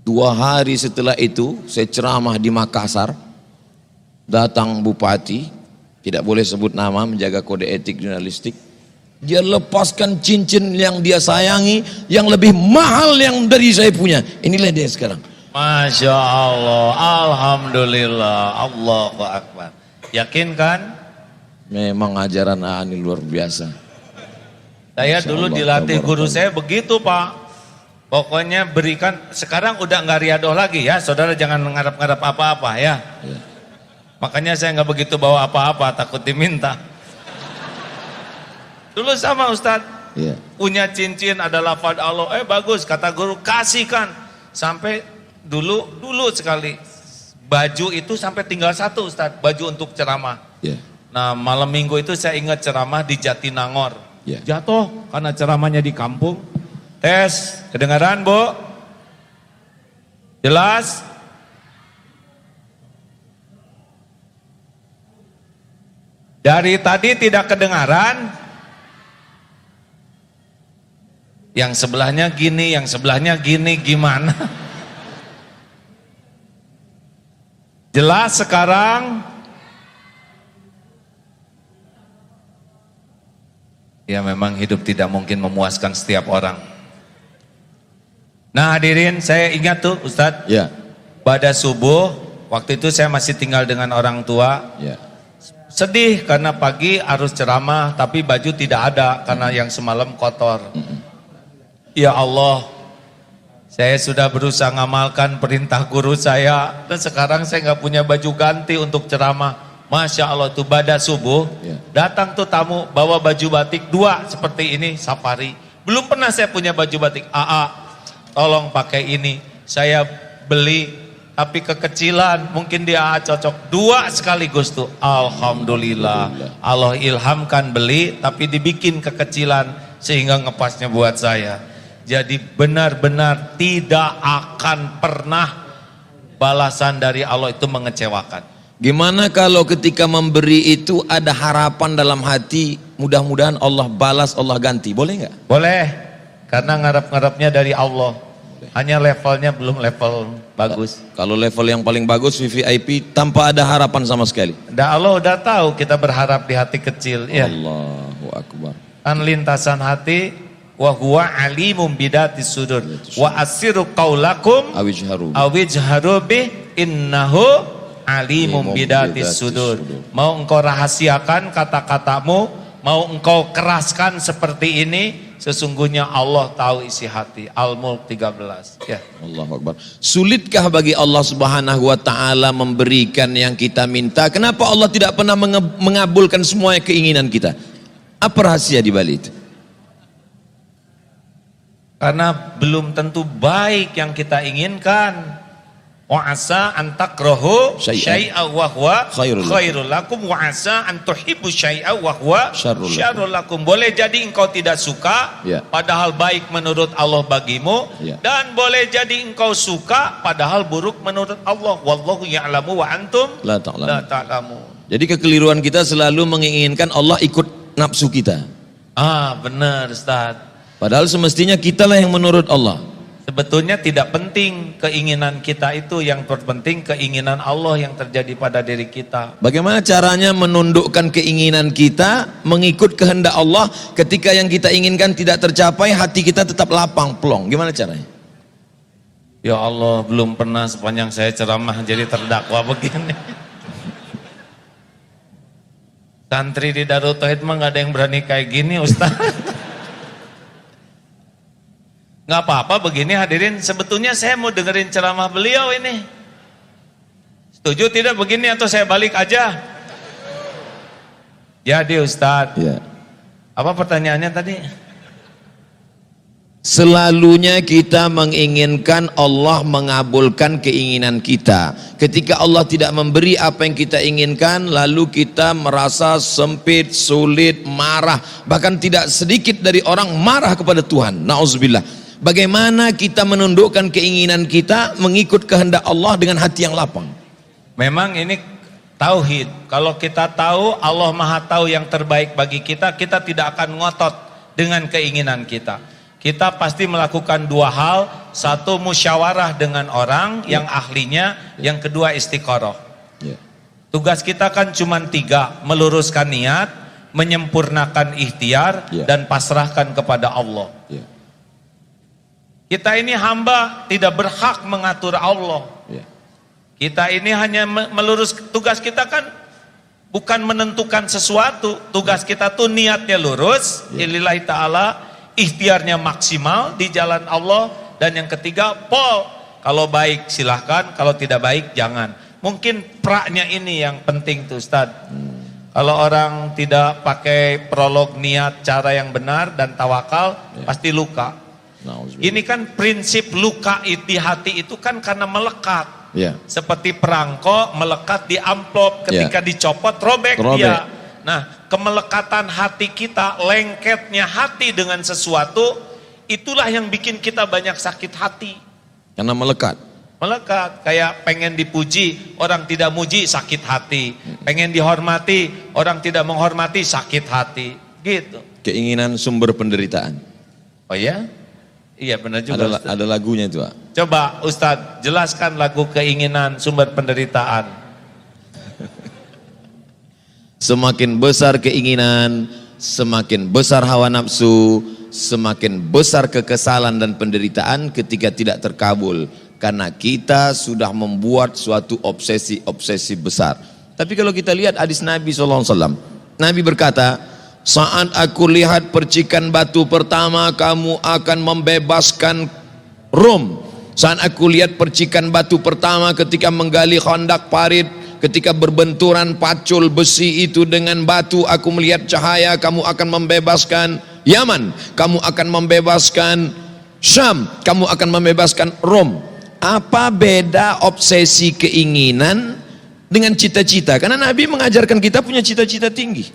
2 hari setelah itu saya ceramah di Makassar. Datang bupati, tidak boleh sebut nama, menjaga kode etik jurnalistik. Dia lepaskan cincin yang dia sayangi, yang lebih mahal yang dari saya punya. Inilah dia sekarang. Masya Allah, Alhamdulillah, Allahu Akbar. Yakin kan? Memang ajaran ini luar biasa. Saya Masya dulu Allah, dilatih guru tabarakallah. saya begitu Pak. Pokoknya berikan, sekarang udah nggak riadoh lagi ya, saudara jangan ngarap-ngarap apa-apa ya. Ya. Makanya saya nggak begitu bawa apa-apa, takut diminta. Dulu sama Ustadz, Ya. punya cincin ada lafaz Allah, bagus kata guru, kasihkan. Sampai dulu sekali baju itu sampai tinggal 1 Ustadz, baju untuk ceramah. Ya. Nah malam minggu itu saya ingat ceramah di Jatinangor. Ya. Jatuh karena ceramahnya di kampung. Tes, kedengaran Bu? Jelas? Dari tadi tidak kedengaran. Yang sebelahnya gini, yang sebelahnya gini, gimana? Jelas sekarang? Ya memang hidup tidak mungkin memuaskan setiap orang. Nah hadirin, saya ingat tuh Ustadz, Ya. pada subuh, waktu itu saya masih tinggal dengan orang tua. Ya. Sedih karena pagi harus ceramah, tapi baju tidak ada karena yang semalam kotor. Ya Allah, saya sudah berusaha ngamalkan perintah guru saya, dan sekarang saya nggak punya baju ganti untuk ceramah. Masya Allah tuh pada subuh Ya. datang tuh tamu bawa baju batik 2 seperti ini safari. Belum pernah saya punya baju batik. Tolong pakai ini. Saya beli tapi kekecilan, mungkin dia cocok 2 sekaligus tuh. Alhamdulillah. Allah ilhamkan beli tapi dibikin kekecilan sehingga ngepasnya buat saya. Jadi benar-benar tidak akan pernah balasan dari Allah itu mengecewakan. Gimana kalau ketika memberi itu ada harapan dalam hati, mudah-mudahan Allah balas, Allah ganti, boleh nggak? Boleh, karena ngarep-ngarepnya dari Allah. Hanya levelnya belum level bagus. Kalau level yang paling bagus VVIP tanpa ada harapan sama sekali. Allah udah tahu kita berharap di hati kecil. Ya. Allahu Akbar. Kan lintasan hati, wa huwa alimum bidatis sudur. Wa asiru qaulakum awijharu bih innahu alimum bidatis sudur. Mau engkau rahasiakan kata-katamu, mau engkau keraskan seperti ini, sesungguhnya Allah tahu isi hati. Al-Mulk 13. Ya. Allahu Akbar. Sulitkah bagi Allah Subhanahu wa taala memberikan yang kita minta? Kenapa Allah tidak pernah mengabulkan semua keinginan kita? Apa rahasia di balik itu? Karena belum tentu baik yang kita inginkan. Wa asa an takrahu syai'a wa huwa khairul lakum wa asa an tuhibbu syai'a wa huwa syarrul lakum. Boleh jadi engkau tidak suka padahal baik menurut Allah bagimu, dan boleh jadi engkau suka padahal buruk menurut Allah. Wallahu ya'lamu wa antum la ta'lamun. Jadi kekeliruan kita selalu menginginkan Allah ikut nafsu kita. Benar Ustaz. Padahal semestinya kitalah yang menurut Allah. Sebetulnya tidak penting keinginan kita itu, yang terpenting keinginan Allah yang terjadi pada diri kita. Bagaimana caranya menundukkan keinginan kita mengikut kehendak Allah ketika yang kita inginkan tidak tercapai, hati kita tetap lapang plong? Gimana caranya? Ya Allah, belum pernah sepanjang saya ceramah jadi terdakwa begini. Santri di Darul Tauhid mah gak ada yang berani kayak gini Ustaz. Nggak apa-apa begini hadirin, sebetulnya saya mau dengerin ceramah beliau ini. Setuju tidak begini atau saya balik aja? Jadi Ustadz, apa pertanyaannya tadi? Selalunya kita menginginkan Allah mengabulkan keinginan kita. Ketika Allah tidak memberi apa yang kita inginkan, lalu kita merasa sempit, sulit, marah. Bahkan tidak sedikit dari orang marah kepada Tuhan. Na'udzubillah. Bagaimana kita menundukkan keinginan kita mengikut kehendak Allah dengan hati yang lapang? Memang ini tauhid. Kalau kita tahu Allah Maha tahu yang terbaik bagi kita, kita tidak akan ngotot dengan keinginan kita. Kita pasti melakukan 2 hal. Satu, musyawarah dengan orang yang ahlinya. Yang kedua, istiqoroh. Tugas kita kan cuma 3. Meluruskan niat, menyempurnakan ikhtiar, dan pasrahkan kepada Allah. Kita ini hamba, tidak berhak mengatur Allah. Kita ini hanya melurus, tugas kita kan bukan menentukan sesuatu. Tugas kita tuh niatnya lurus, lillahi ta'ala, ikhtiarnya maksimal di jalan Allah. Dan yang ketiga, kalau baik silahkan, kalau tidak baik jangan. Mungkin praknya ini yang penting tuh Ustaz. Kalau orang tidak pakai prolog niat cara yang benar dan tawakal, pasti luka. Ini kan prinsip luka di hati itu kan karena melekat. Seperti perangko melekat di amplop, ketika dicopot robek dia. Nah, kemelekatan hati kita, lengketnya hati dengan sesuatu, itulah yang bikin kita banyak sakit hati. Karena melekat. Melekat, kayak pengen dipuji, orang tidak muji, sakit hati. Pengen dihormati, orang tidak menghormati, sakit hati. Gitu. Keinginan sumber penderitaan. Oh ya? Iya benar juga. Ada lagunya itu, Pak. Coba Ustadz jelaskan lagu keinginan sumber penderitaan. Semakin besar keinginan, semakin besar hawa nafsu, semakin besar kekesalan dan penderitaan ketika tidak terkabul. Karena kita sudah membuat suatu obsesi besar. Tapi kalau kita lihat hadis Nabi SAW, Nabi berkata, saat aku lihat percikan batu pertama, kamu akan membebaskan Rom. Saat aku lihat percikan batu pertama ketika menggali khandak parit, Ketika berbenturan pacul besi itu dengan batu, aku melihat cahaya. Kamu akan membebaskan Yaman, kamu akan membebaskan Syam, kamu akan membebaskan Rom. Apa beda obsesi keinginan dengan cita-cita? Karena Nabi mengajarkan kita punya cita-cita tinggi.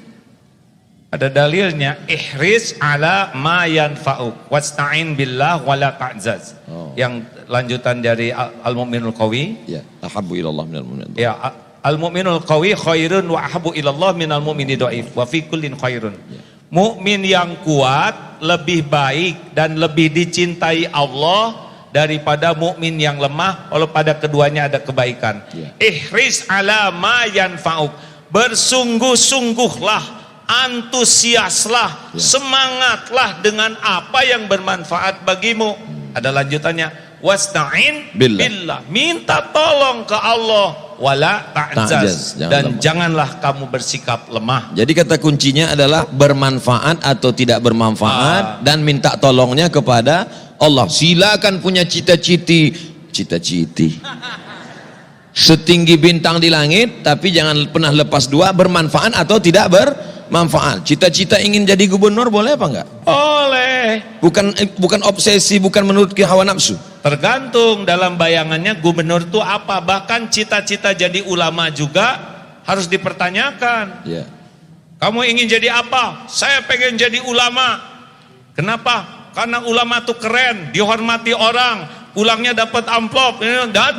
Ada dalilnya, ihris ala ma yanfa'uk wasta'in billah wala ta'zaz. Yang lanjutan dari al-mu'minul qawi. Ya, ahabbu ilallah minal mu'min. Ya, al-mu'minul qawi khairun wa ahabbu ilallah minal mu'mini dhaif wa fi kullin khairun. Mukmin yang kuat lebih baik dan lebih dicintai Allah daripada mukmin yang lemah, walau pada keduanya ada kebaikan. Ihris ala ma yanfa'uk, bersungguh-sungguhlah, antusiaslah, semangatlah dengan apa yang bermanfaat bagimu. Ada lanjutannya, wasta'in billah, minta tolong ke Allah, wala ta'jaz, dan janganlah kamu bersikap lemah. Jadi kata kuncinya adalah bermanfaat atau tidak bermanfaat, dan minta tolongnya kepada Allah. Silakan punya cita-citi setinggi bintang di langit, tapi jangan pernah lepas dua, bermanfaat atau tidak bermanfaat. Cita-cita ingin jadi gubernur boleh apa enggak? Boleh. Bukan obsesi, bukan menurut hawa nafsu. Tergantung dalam bayangannya gubernur itu apa. Bahkan cita-cita jadi ulama juga harus dipertanyakan. Ya. Kamu ingin jadi apa? Saya pengen jadi ulama. Kenapa? Karena ulama itu keren, dihormati orang, pulangnya dapat amplop.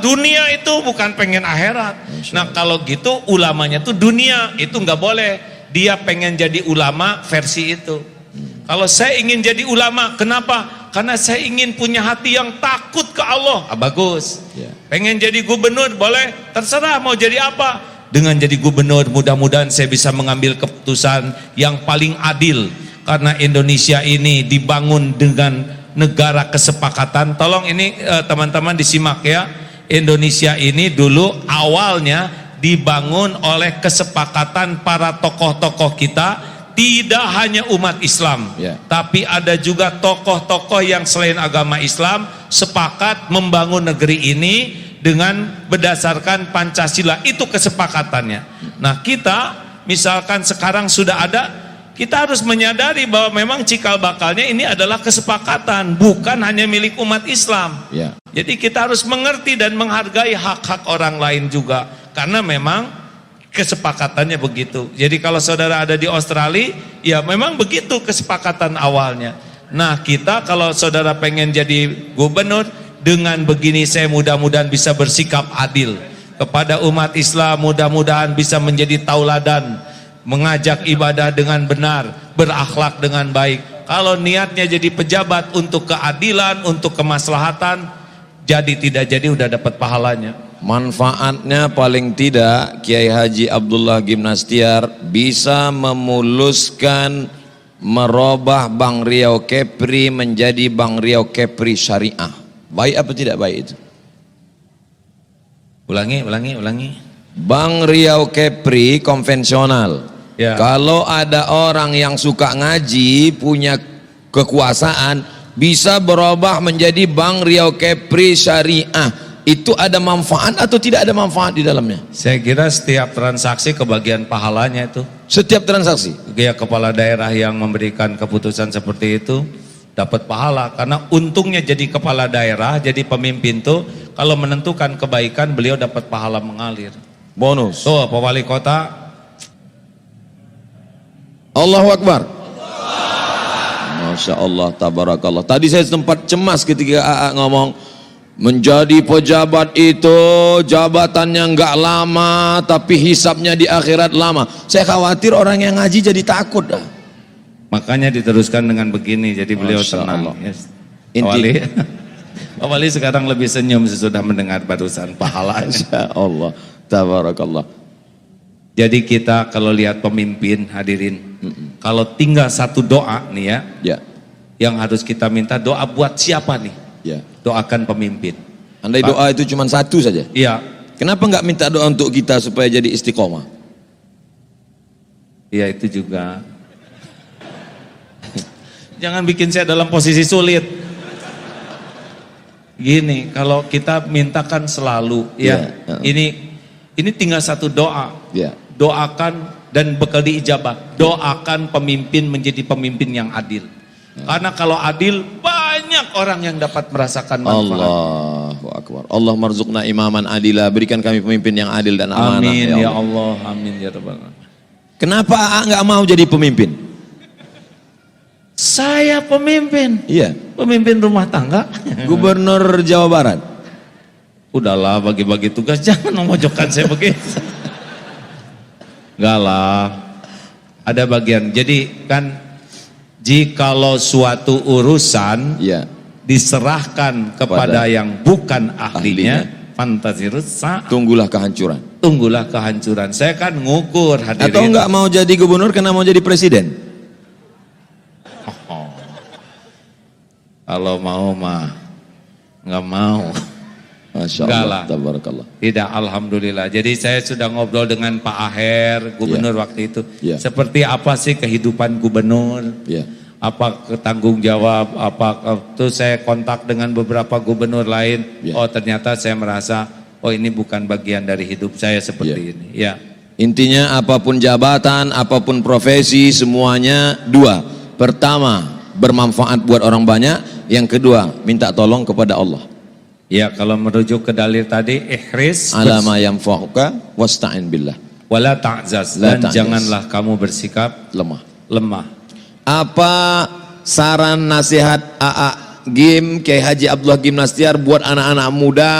Dunia itu bukan pengen akhirat. Nah kalau gitu ulamanya tuh dunia, itu nggak boleh. Dia pengen jadi ulama versi itu. Kalau saya ingin jadi ulama, kenapa? Karena saya ingin punya hati yang takut ke Allah. Bagus. Pengen jadi gubernur, boleh. Terserah mau jadi apa. Dengan jadi gubernur, mudah-mudahan saya bisa mengambil keputusan yang paling adil. Karena Indonesia ini dibangun dengan negara kesepakatan. Tolong ini teman-teman disimak ya. Indonesia ini dulu awalnya dibangun oleh kesepakatan para tokoh-tokoh kita. Tidak hanya umat Islam, tapi ada juga tokoh-tokoh yang selain agama Islam sepakat membangun negeri ini dengan berdasarkan Pancasila. Itu kesepakatannya. Nah kita misalkan sekarang sudah ada, kita harus menyadari bahwa memang cikal bakalnya ini adalah kesepakatan, bukan hanya milik umat Islam. Jadi kita harus mengerti dan menghargai hak-hak orang lain juga, karena memang kesepakatannya begitu. Jadi kalau saudara ada di Australia, ya memang begitu kesepakatan awalnya. Nah kita kalau saudara pengen jadi gubernur, dengan begini saya mudah-mudahan bisa bersikap adil kepada umat Islam, mudah-mudahan bisa menjadi tauladan, mengajak ibadah dengan benar, berakhlak dengan baik. Kalau niatnya jadi pejabat untuk keadilan, untuk kemaslahatan, jadi tidak jadi udah dapat pahalanya. Manfaatnya paling tidak Kiai Haji Abdullah Gimnastiar bisa memuluskan, merubah Bank Riau Kepri menjadi Bank Riau Kepri Syariah. Baik apa tidak baik itu? Ulangi. Bank Riau Kepri konvensional. Kalau ada orang yang suka ngaji, punya kekuasaan, bisa berubah menjadi Bank Riau Kepri Syariah. Itu ada manfaat atau tidak ada manfaat di dalamnya? Saya kira setiap transaksi kebagian pahalanya itu. Setiap transaksi? Ya, kepala daerah yang memberikan keputusan seperti itu dapat pahala. Karena untungnya jadi kepala daerah, jadi pemimpin tuh, kalau menentukan kebaikan beliau dapat pahala mengalir. Bonus. Tuh Pak Wali Kota. Allahu Akbar. Masya Allah, tabarakallah. Tadi saya sempat cemas ketika AA ngomong, menjadi pejabat itu jabatannya enggak lama, tapi hisabnya di akhirat lama. Saya khawatir orang yang ngaji jadi takut. Makanya diteruskan dengan begini, jadi beliau tenang. Yes. Pak Wali sekarang lebih senyum sesudah mendengar barusan pahalanya. Masya Allah, tabarakallah. Jadi kita kalau lihat pemimpin hadirin, kalau tinggal satu doa nih ya, yang harus kita minta doa buat siapa nih? Doakan pemimpin. Andai doa itu cuma satu saja. Iya. Kenapa enggak minta doa untuk kita supaya jadi istiqomah? Iya itu juga. Jangan bikin saya dalam posisi sulit. Gini, kalau kita mintakan selalu, ya, ini Ini tinggal satu doa. Ya. Doakan dan bakal diijabah. Doakan pemimpin menjadi pemimpin yang adil. Karena kalau adil, banyak orang yang dapat merasakan manfaat. Allahu Akbar. Allah marzuqna imaman adila. Berikan kami pemimpin yang adil dan amanah. Amin ya ya Allah. Allah. Amin ya Rabbal Alamin. Kenapa AA nggak mau jadi pemimpin? Saya pemimpin. Iya. Pemimpin rumah tangga. Gubernur Jawa Barat. Udahlah bagi-bagi tugas, jangan memojokkan saya begitu. Enggak lah. Ada bagian. Jadi kan jikalau suatu urusan Iya. diserahkan kepada yang bukan ahlinya, fantazirus Tunggulah kehancuran. tunggulah kehancuran. Saya kan ngukur hadirin. Atau nggak mau jadi gubernur karena mau jadi presiden? Kalau mau mah nggak mau. Masya Enggak Allah. lah. Tabarakallah. Tidak, alhamdulillah. Jadi saya sudah ngobrol dengan Pak Aher, gubernur waktu itu. Iya. Seperti apa sih kehidupan gubernur? Iya. Apa tanggung jawab? Apa itu saya kontak dengan beberapa gubernur lain. Iya. Oh ternyata saya merasa, oh ini bukan bagian dari hidup saya seperti ini. Ya. Intinya apapun jabatan, apapun profesi, semuanya dua. Pertama, bermanfaat buat orang banyak. Yang kedua, minta tolong kepada Allah. Ya, kalau merujuk ke dalil tadi, ihris Alama yanfa'uka wasta'in billah. wala ta'zaz, La dan ta'zaz. janganlah kamu bersikap Lemah. lemah. Apa saran nasihat AA Gim, Kiai Haji Abdullah Gim Nastiar buat anak-anak muda?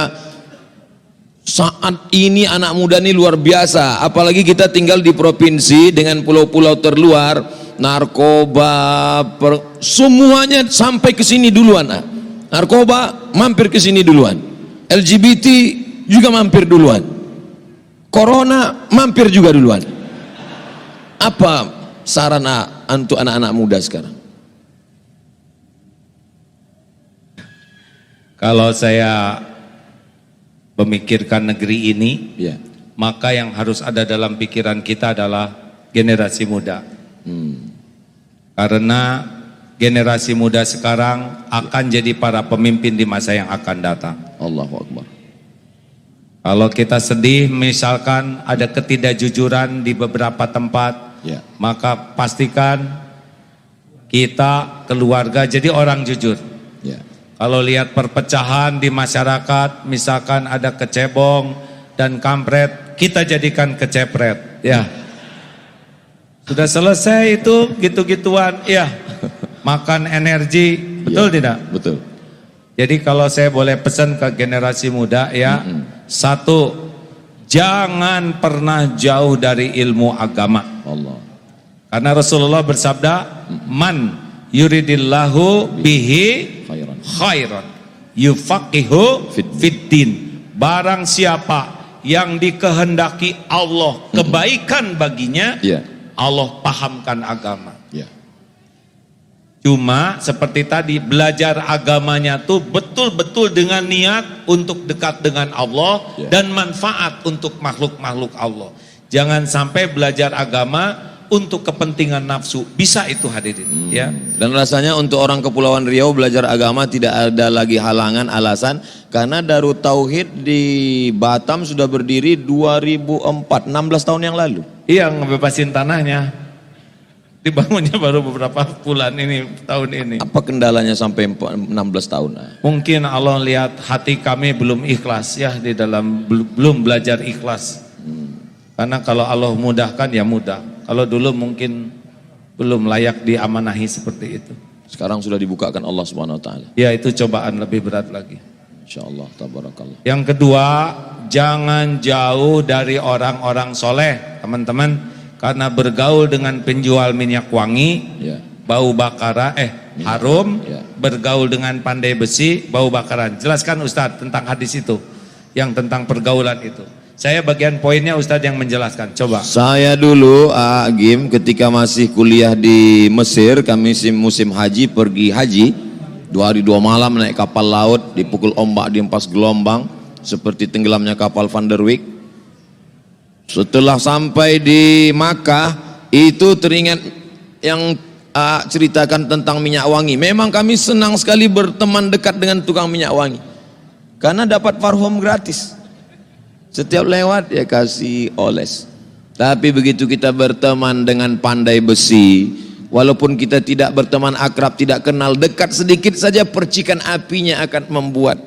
Saat ini anak muda ini luar biasa, apalagi kita tinggal di provinsi dengan pulau-pulau terluar, narkoba, semuanya sampai ke sini duluan. Narkoba mampir ke sini duluan, LGBT juga mampir duluan, Corona mampir juga duluan. Apa saran untuk anak-anak muda sekarang? Kalau saya memikirkan negeri ini, Ya. maka yang harus ada dalam pikiran kita adalah generasi muda. Karena generasi muda sekarang akan jadi para pemimpin di masa yang akan datang. Allahu Akbar. Kalau kita sedih misalkan ada ketidakjujuran di beberapa tempat, Ya. maka pastikan kita keluarga jadi orang jujur. Ya. Kalau lihat perpecahan di masyarakat, misalkan ada kecebong dan kampret, kita jadikan kecepret, ya. Sudah selesai itu gitu-gituan, ya. Makan energi, betul Ya. tidak? Betul. Jadi kalau saya boleh pesan ke generasi muda, ya, satu, jangan pernah jauh dari ilmu agama. Allah. Karena Rasulullah bersabda, man yuridillahu bihi Khairan. khairan yufaqihu fiddin. Barang siapa yang dikehendaki Allah kebaikan baginya, Ya. Allah pahamkan agama. Ya. Cuma seperti tadi, belajar agamanya tuh betul-betul dengan niat untuk dekat dengan Allah, Ya. dan manfaat untuk makhluk-makhluk Allah. Jangan sampai belajar agama untuk kepentingan nafsu. Bisa itu hadirin, ya. Dan rasanya untuk orang Kepulauan Riau belajar agama tidak ada lagi halangan, alasan, karena Darut Tauhid di Batam sudah berdiri 2004, 16 tahun yang lalu. Iya, ngebebasin tanahnya. Dibangunnya baru beberapa bulan ini, tahun ini. Apa kendalanya sampai 16 tahun? Mungkin Allah lihat hati kami belum ikhlas, ya, di dalam belum belajar ikhlas. Karena kalau Allah mudahkan ya mudah. Kalau dulu mungkin belum layak diamanahi seperti itu. Sekarang sudah dibukakan Allah Subhanahu wa taala. Ya, itu cobaan lebih berat lagi. Insyaallah, tabarakallah. Yang kedua, jangan jauh dari orang-orang soleh, teman-teman. Karena bergaul dengan penjual minyak wangi, Ya. bau bakaran, harum, Ya. bergaul dengan pandai besi, bau bakaran. Jelaskan Ustadz tentang hadis itu, yang tentang pergaulan itu. Saya bagian poinnya Ustadz yang menjelaskan, coba. Saya dulu Agim ketika masih kuliah di Mesir, kami musim haji, pergi haji 2 hari 2 malam naik kapal laut, dipukul ombak, dihempas gelombang seperti tenggelamnya kapal Van der Wijk. Setelah sampai di Makkah, itu teringat yang ceritakan tentang minyak wangi. Memang kami senang sekali berteman dekat dengan tukang minyak wangi, karena dapat parfum gratis. Setiap lewat ya kasih oles. Tapi begitu kita berteman dengan pandai besi, walaupun kita tidak berteman akrab, tidak kenal, dekat sedikit saja percikan apinya akan membuat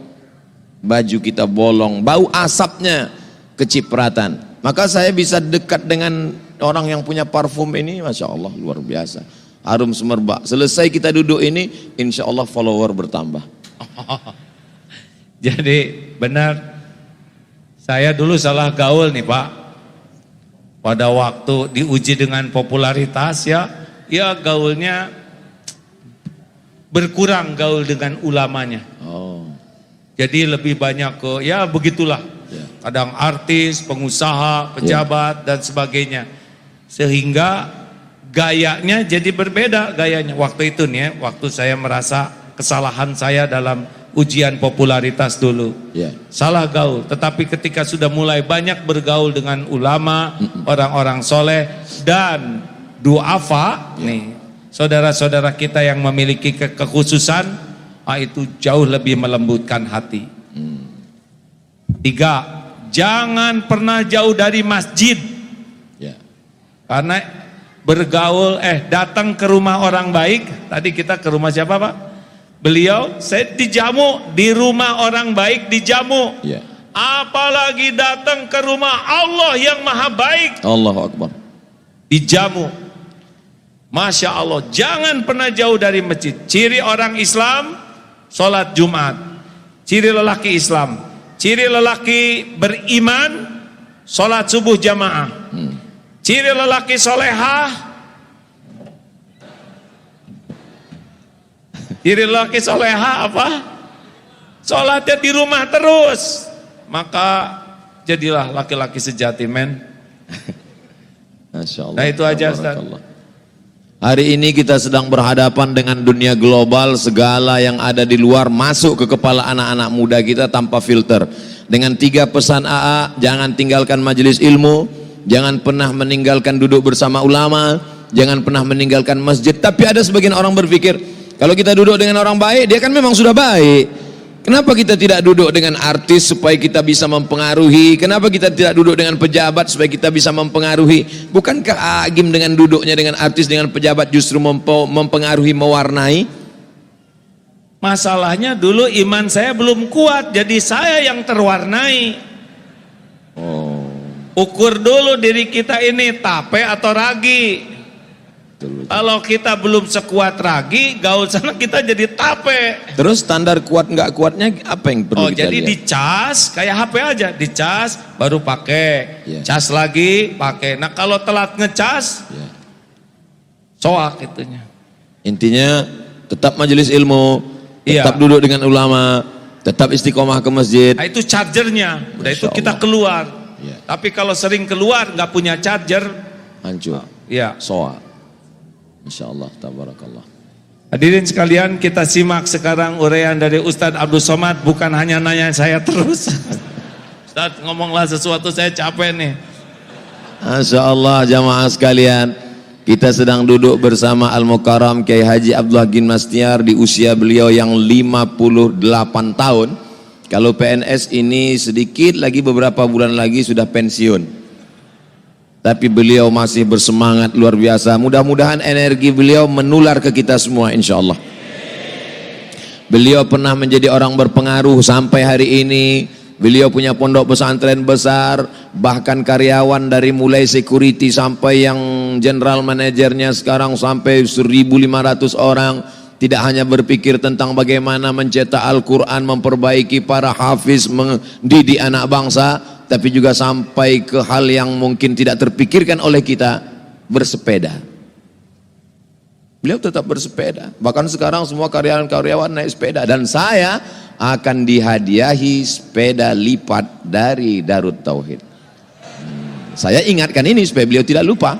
baju kita bolong, bau asapnya kecipratan. Maka saya bisa dekat dengan orang yang punya parfum ini, Masya Allah luar biasa, harum semerbak. Selesai kita duduk ini, insya Allah follower bertambah. Jadi benar, saya dulu salah gaul nih Pak. Pada waktu diuji dengan popularitas ya gaulnya berkurang, gaul dengan ulamanya. Oh. Jadi lebih banyak ke ya begitulah. Kadang artis, pengusaha, pejabat dan sebagainya. Sehingga gayanya jadi berbeda gayanya. Waktu itu nih ya, waktu saya merasa kesalahan saya dalam ujian popularitas dulu. Salah gaul, tetapi ketika sudah mulai banyak bergaul dengan ulama, orang-orang soleh dan duafa, nih saudara-saudara kita yang memiliki kekhususan, itu jauh lebih melembutkan hati. 3, jangan pernah jauh dari masjid. Karena bergaul, datang ke rumah orang baik. Tadi kita ke rumah siapa Pak? Beliau, saya dijamu di rumah orang baik, dijamu. Apalagi datang ke rumah Allah yang maha baik, Allahu Akbar, dijamu. Masya Allah, jangan pernah jauh dari masjid. Ciri orang Islam, sholat Jumat. Ciri lelaki Islam, ciri lelaki beriman, sholat subuh jamaah. Ciri lelaki solehah, ciri lelaki soleha apa? Sholatnya di rumah terus. Maka jadilah laki-laki sejati, men. Masya Allah. Nah itu aja Ustaz. Hari ini kita sedang berhadapan dengan dunia global, segala yang ada di luar masuk ke kepala anak-anak muda kita tanpa filter. Dengan 3 pesan AA, jangan tinggalkan majelis ilmu, jangan pernah meninggalkan duduk bersama ulama, jangan pernah meninggalkan masjid. Tapi ada sebagian orang berpikir, kalau kita duduk dengan orang baik, dia kan memang sudah baik. Kenapa kita tidak duduk dengan artis supaya kita bisa mempengaruhi? Kenapa kita tidak duduk dengan pejabat supaya kita bisa mempengaruhi? Bukankah Agim dengan duduknya dengan artis, dengan pejabat justru mempengaruhi, mewarnai? Masalahnya dulu iman saya belum kuat, jadi saya yang terwarnai. Ukur dulu diri kita ini tape atau ragi. Kalau kita belum sekuat ragi, gaul sana kita jadi tape. Terus standar kuat nggak kuatnya apa yang perlu kita jadi lihat? dicas kayak HP aja, dicas baru pakai, cas lagi pakai. Nah kalau telat ngecas, soak itunya. Intinya tetap majelis ilmu, tetap duduk dengan ulama, tetap istiqomah ke masjid. Nah itu chargernya, udah itu kita keluar. Tapi kalau sering keluar nggak punya charger, hancur. Soak. Insya Allah, tabarakallah. Hadirin sekalian, kita simak sekarang uraian dari Ustadz Abdul Somad. Bukan hanya nanya saya terus. Ustadz ngomonglah sesuatu, saya capek nih. Masya Allah, jamaah sekalian, kita sedang duduk bersama Al-Mukarram Kiai Haji Abdullah Gin Mastiar di usia beliau yang 58 tahun. Kalau PNS ini sedikit lagi, beberapa bulan lagi sudah pensiun. Tapi beliau masih bersemangat luar biasa. Mudah-mudahan energi beliau menular ke kita semua insya Allah. Beliau pernah menjadi orang berpengaruh sampai hari ini. Beliau punya pondok pesantren besar, bahkan karyawan dari mulai security sampai yang general manajernya sekarang sampai 1.500 orang. Tidak hanya berpikir tentang bagaimana mencetak Al-Quran, memperbaiki para hafiz, mendidik anak bangsa, tapi juga sampai ke hal yang mungkin tidak terpikirkan oleh kita, bersepeda. Beliau tetap bersepeda. Bahkan sekarang semua karyawan-karyawan naik sepeda. Dan saya akan dihadiahi sepeda lipat dari Darut Tauhid. Saya ingatkan ini supaya beliau tidak lupa.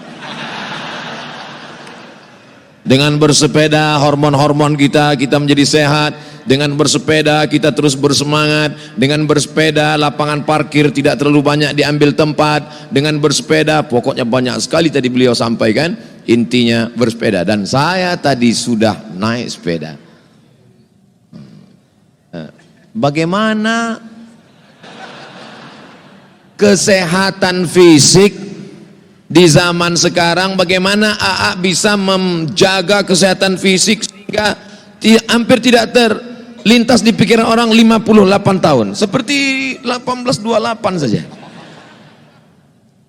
Dengan bersepeda hormon-hormon kita menjadi sehat. Dengan bersepeda kita terus bersemangat. Dengan bersepeda lapangan parkir tidak terlalu banyak diambil tempat. Dengan bersepeda pokoknya banyak sekali tadi beliau sampaikan. Intinya bersepeda. Dan saya tadi sudah naik sepeda. Bagaimana kesehatan fisik di zaman sekarang, bagaimana AA bisa menjaga kesehatan fisik sehingga hampir tidak terlintas di pikiran orang 58 tahun seperti 1828 saja.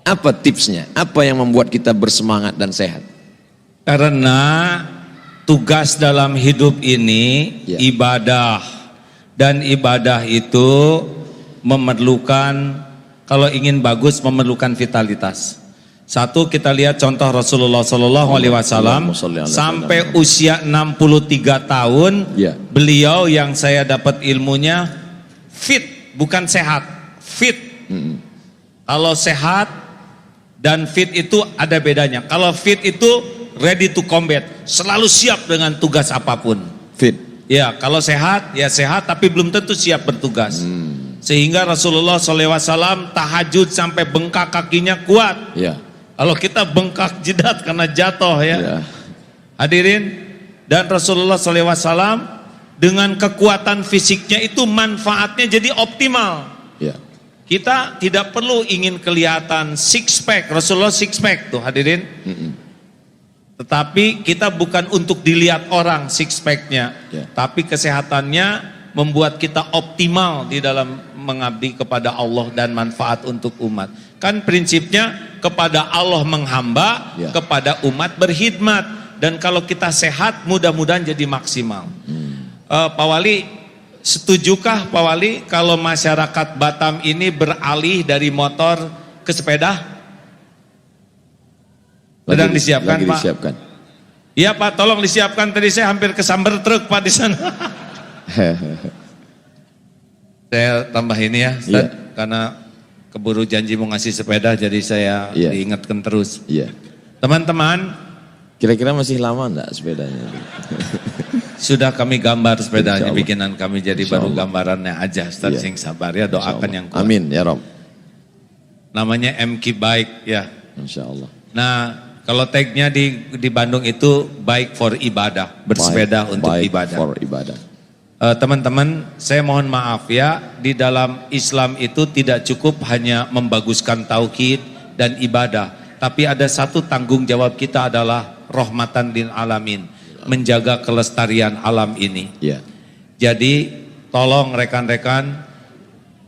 Apa tipsnya? Apa yang membuat kita bersemangat dan sehat? Karena tugas dalam hidup ini ibadah, dan ibadah itu memerlukan, kalau ingin bagus memerlukan vitalitas. Satu, kita lihat contoh Rasulullah SAW sampai usia 63 tahun, beliau yang saya dapat ilmunya fit, bukan sehat, fit. Kalau sehat dan fit itu ada bedanya. Kalau fit itu ready to combat, selalu siap dengan tugas apapun. Fit. Ya, kalau sehat, ya sehat tapi belum tentu siap bertugas. Sehingga Rasulullah SAW tahajud sampai bengkak kakinya kuat. Ya. Kalau kita bengkak jidat karena jatuh ya. Hadirin, dan Rasulullah SAW dengan kekuatan fisiknya itu manfaatnya jadi optimal. Ya. Kita tidak perlu ingin kelihatan six pack, Rasulullah six pack tuh hadirin. Tetapi kita bukan untuk dilihat orang six packnya, tapi kesehatannya membuat kita optimal di dalam mengabdi kepada Allah dan manfaat untuk umat. Kan prinsipnya kepada Allah menghamba, kepada umat berkhidmat. Dan kalau kita sehat, mudah-mudahan jadi maksimal. Pak Wali, setujukah Pak Wali kalau masyarakat Batam ini beralih dari motor ke sepeda? Sedang disiapkan Pak? Disiapkan. Iya Pak, tolong disiapkan, tadi saya hampir kesambar truk Pak di sana. Saya tambah ini ya, Ustaz, karena keburu janji mau ngasih sepeda, jadi saya diingatkan terus. Teman-teman, kira-kira masih lama enggak sepedanya? sudah kami gambar sepedanya, bikinan kami, jadi baru gambarannya aja. Ustaz, sing sabar ya, doakan yang kuat. Amin ya Rob. Namanya MK Bike ya. Insya Allah. Nah, kalau tagnya di Bandung itu bike for ibadah, bersepeda untuk ibadah. For ibadah. Teman-teman, saya mohon maaf ya, di dalam Islam itu tidak cukup hanya membaguskan tauhid dan ibadah, tapi ada satu tanggung jawab kita adalah rahmatan lil alamin, menjaga kelestarian alam ini. Jadi tolong rekan-rekan,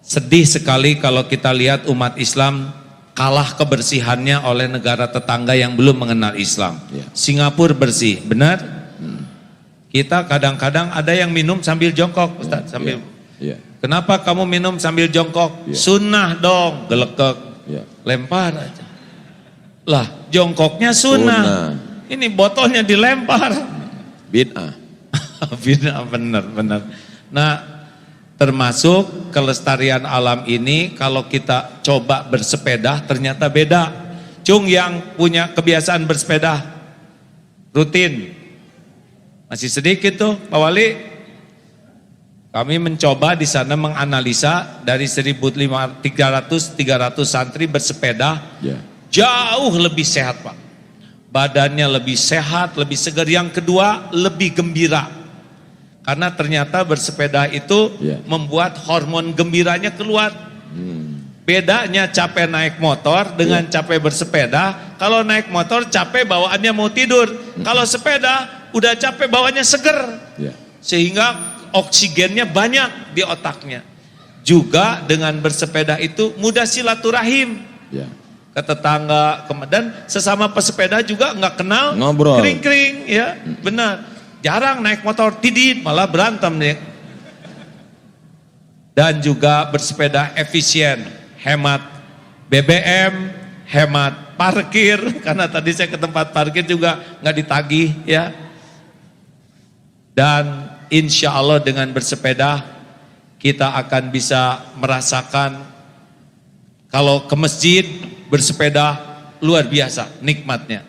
sedih sekali kalau kita lihat umat Islam kalah kebersihannya oleh negara tetangga yang belum mengenal Islam. Singapura bersih, benar? Kita kadang-kadang ada yang minum sambil jongkok, Ustaz, sambil. Kenapa kamu minum sambil jongkok? Sunnah dong, gelekek, lempar aja. Lah, jongkoknya sunnah. Ini botolnya dilempar. Bid'ah. Bid'ah, benar. Nah, termasuk kelestarian alam ini, kalau kita coba bersepeda ternyata beda. Cung yang punya kebiasaan bersepeda rutin, masih sedikit tuh Pak Wali. Kami mencoba di sana menganalisa dari 1.300 santri bersepeda, jauh lebih sehat Pak. Badannya lebih sehat, lebih segar. Yang kedua, lebih gembira. Karena ternyata bersepeda itu membuat hormon gembiranya keluar. Bedanya capek naik motor dengan capek bersepeda. Kalau naik motor capek bawaannya mau tidur. Kalau sepeda udah capek bawaannya seger. Sehingga oksigennya banyak di otaknya. Juga dengan bersepeda itu mudah silaturahim. Ke tetangga, dan sesama pesepeda juga nggak kenal ngobrol, kering-kering ya. Benar. Jarang naik motor tidit malah berantem nih. Dan juga bersepeda efisien, hemat BBM, hemat parkir, karena tadi saya ke tempat parkir juga nggak ditagih ya. Dan insya Allah dengan bersepeda kita akan bisa merasakan, kalau ke masjid bersepeda luar biasa nikmatnya.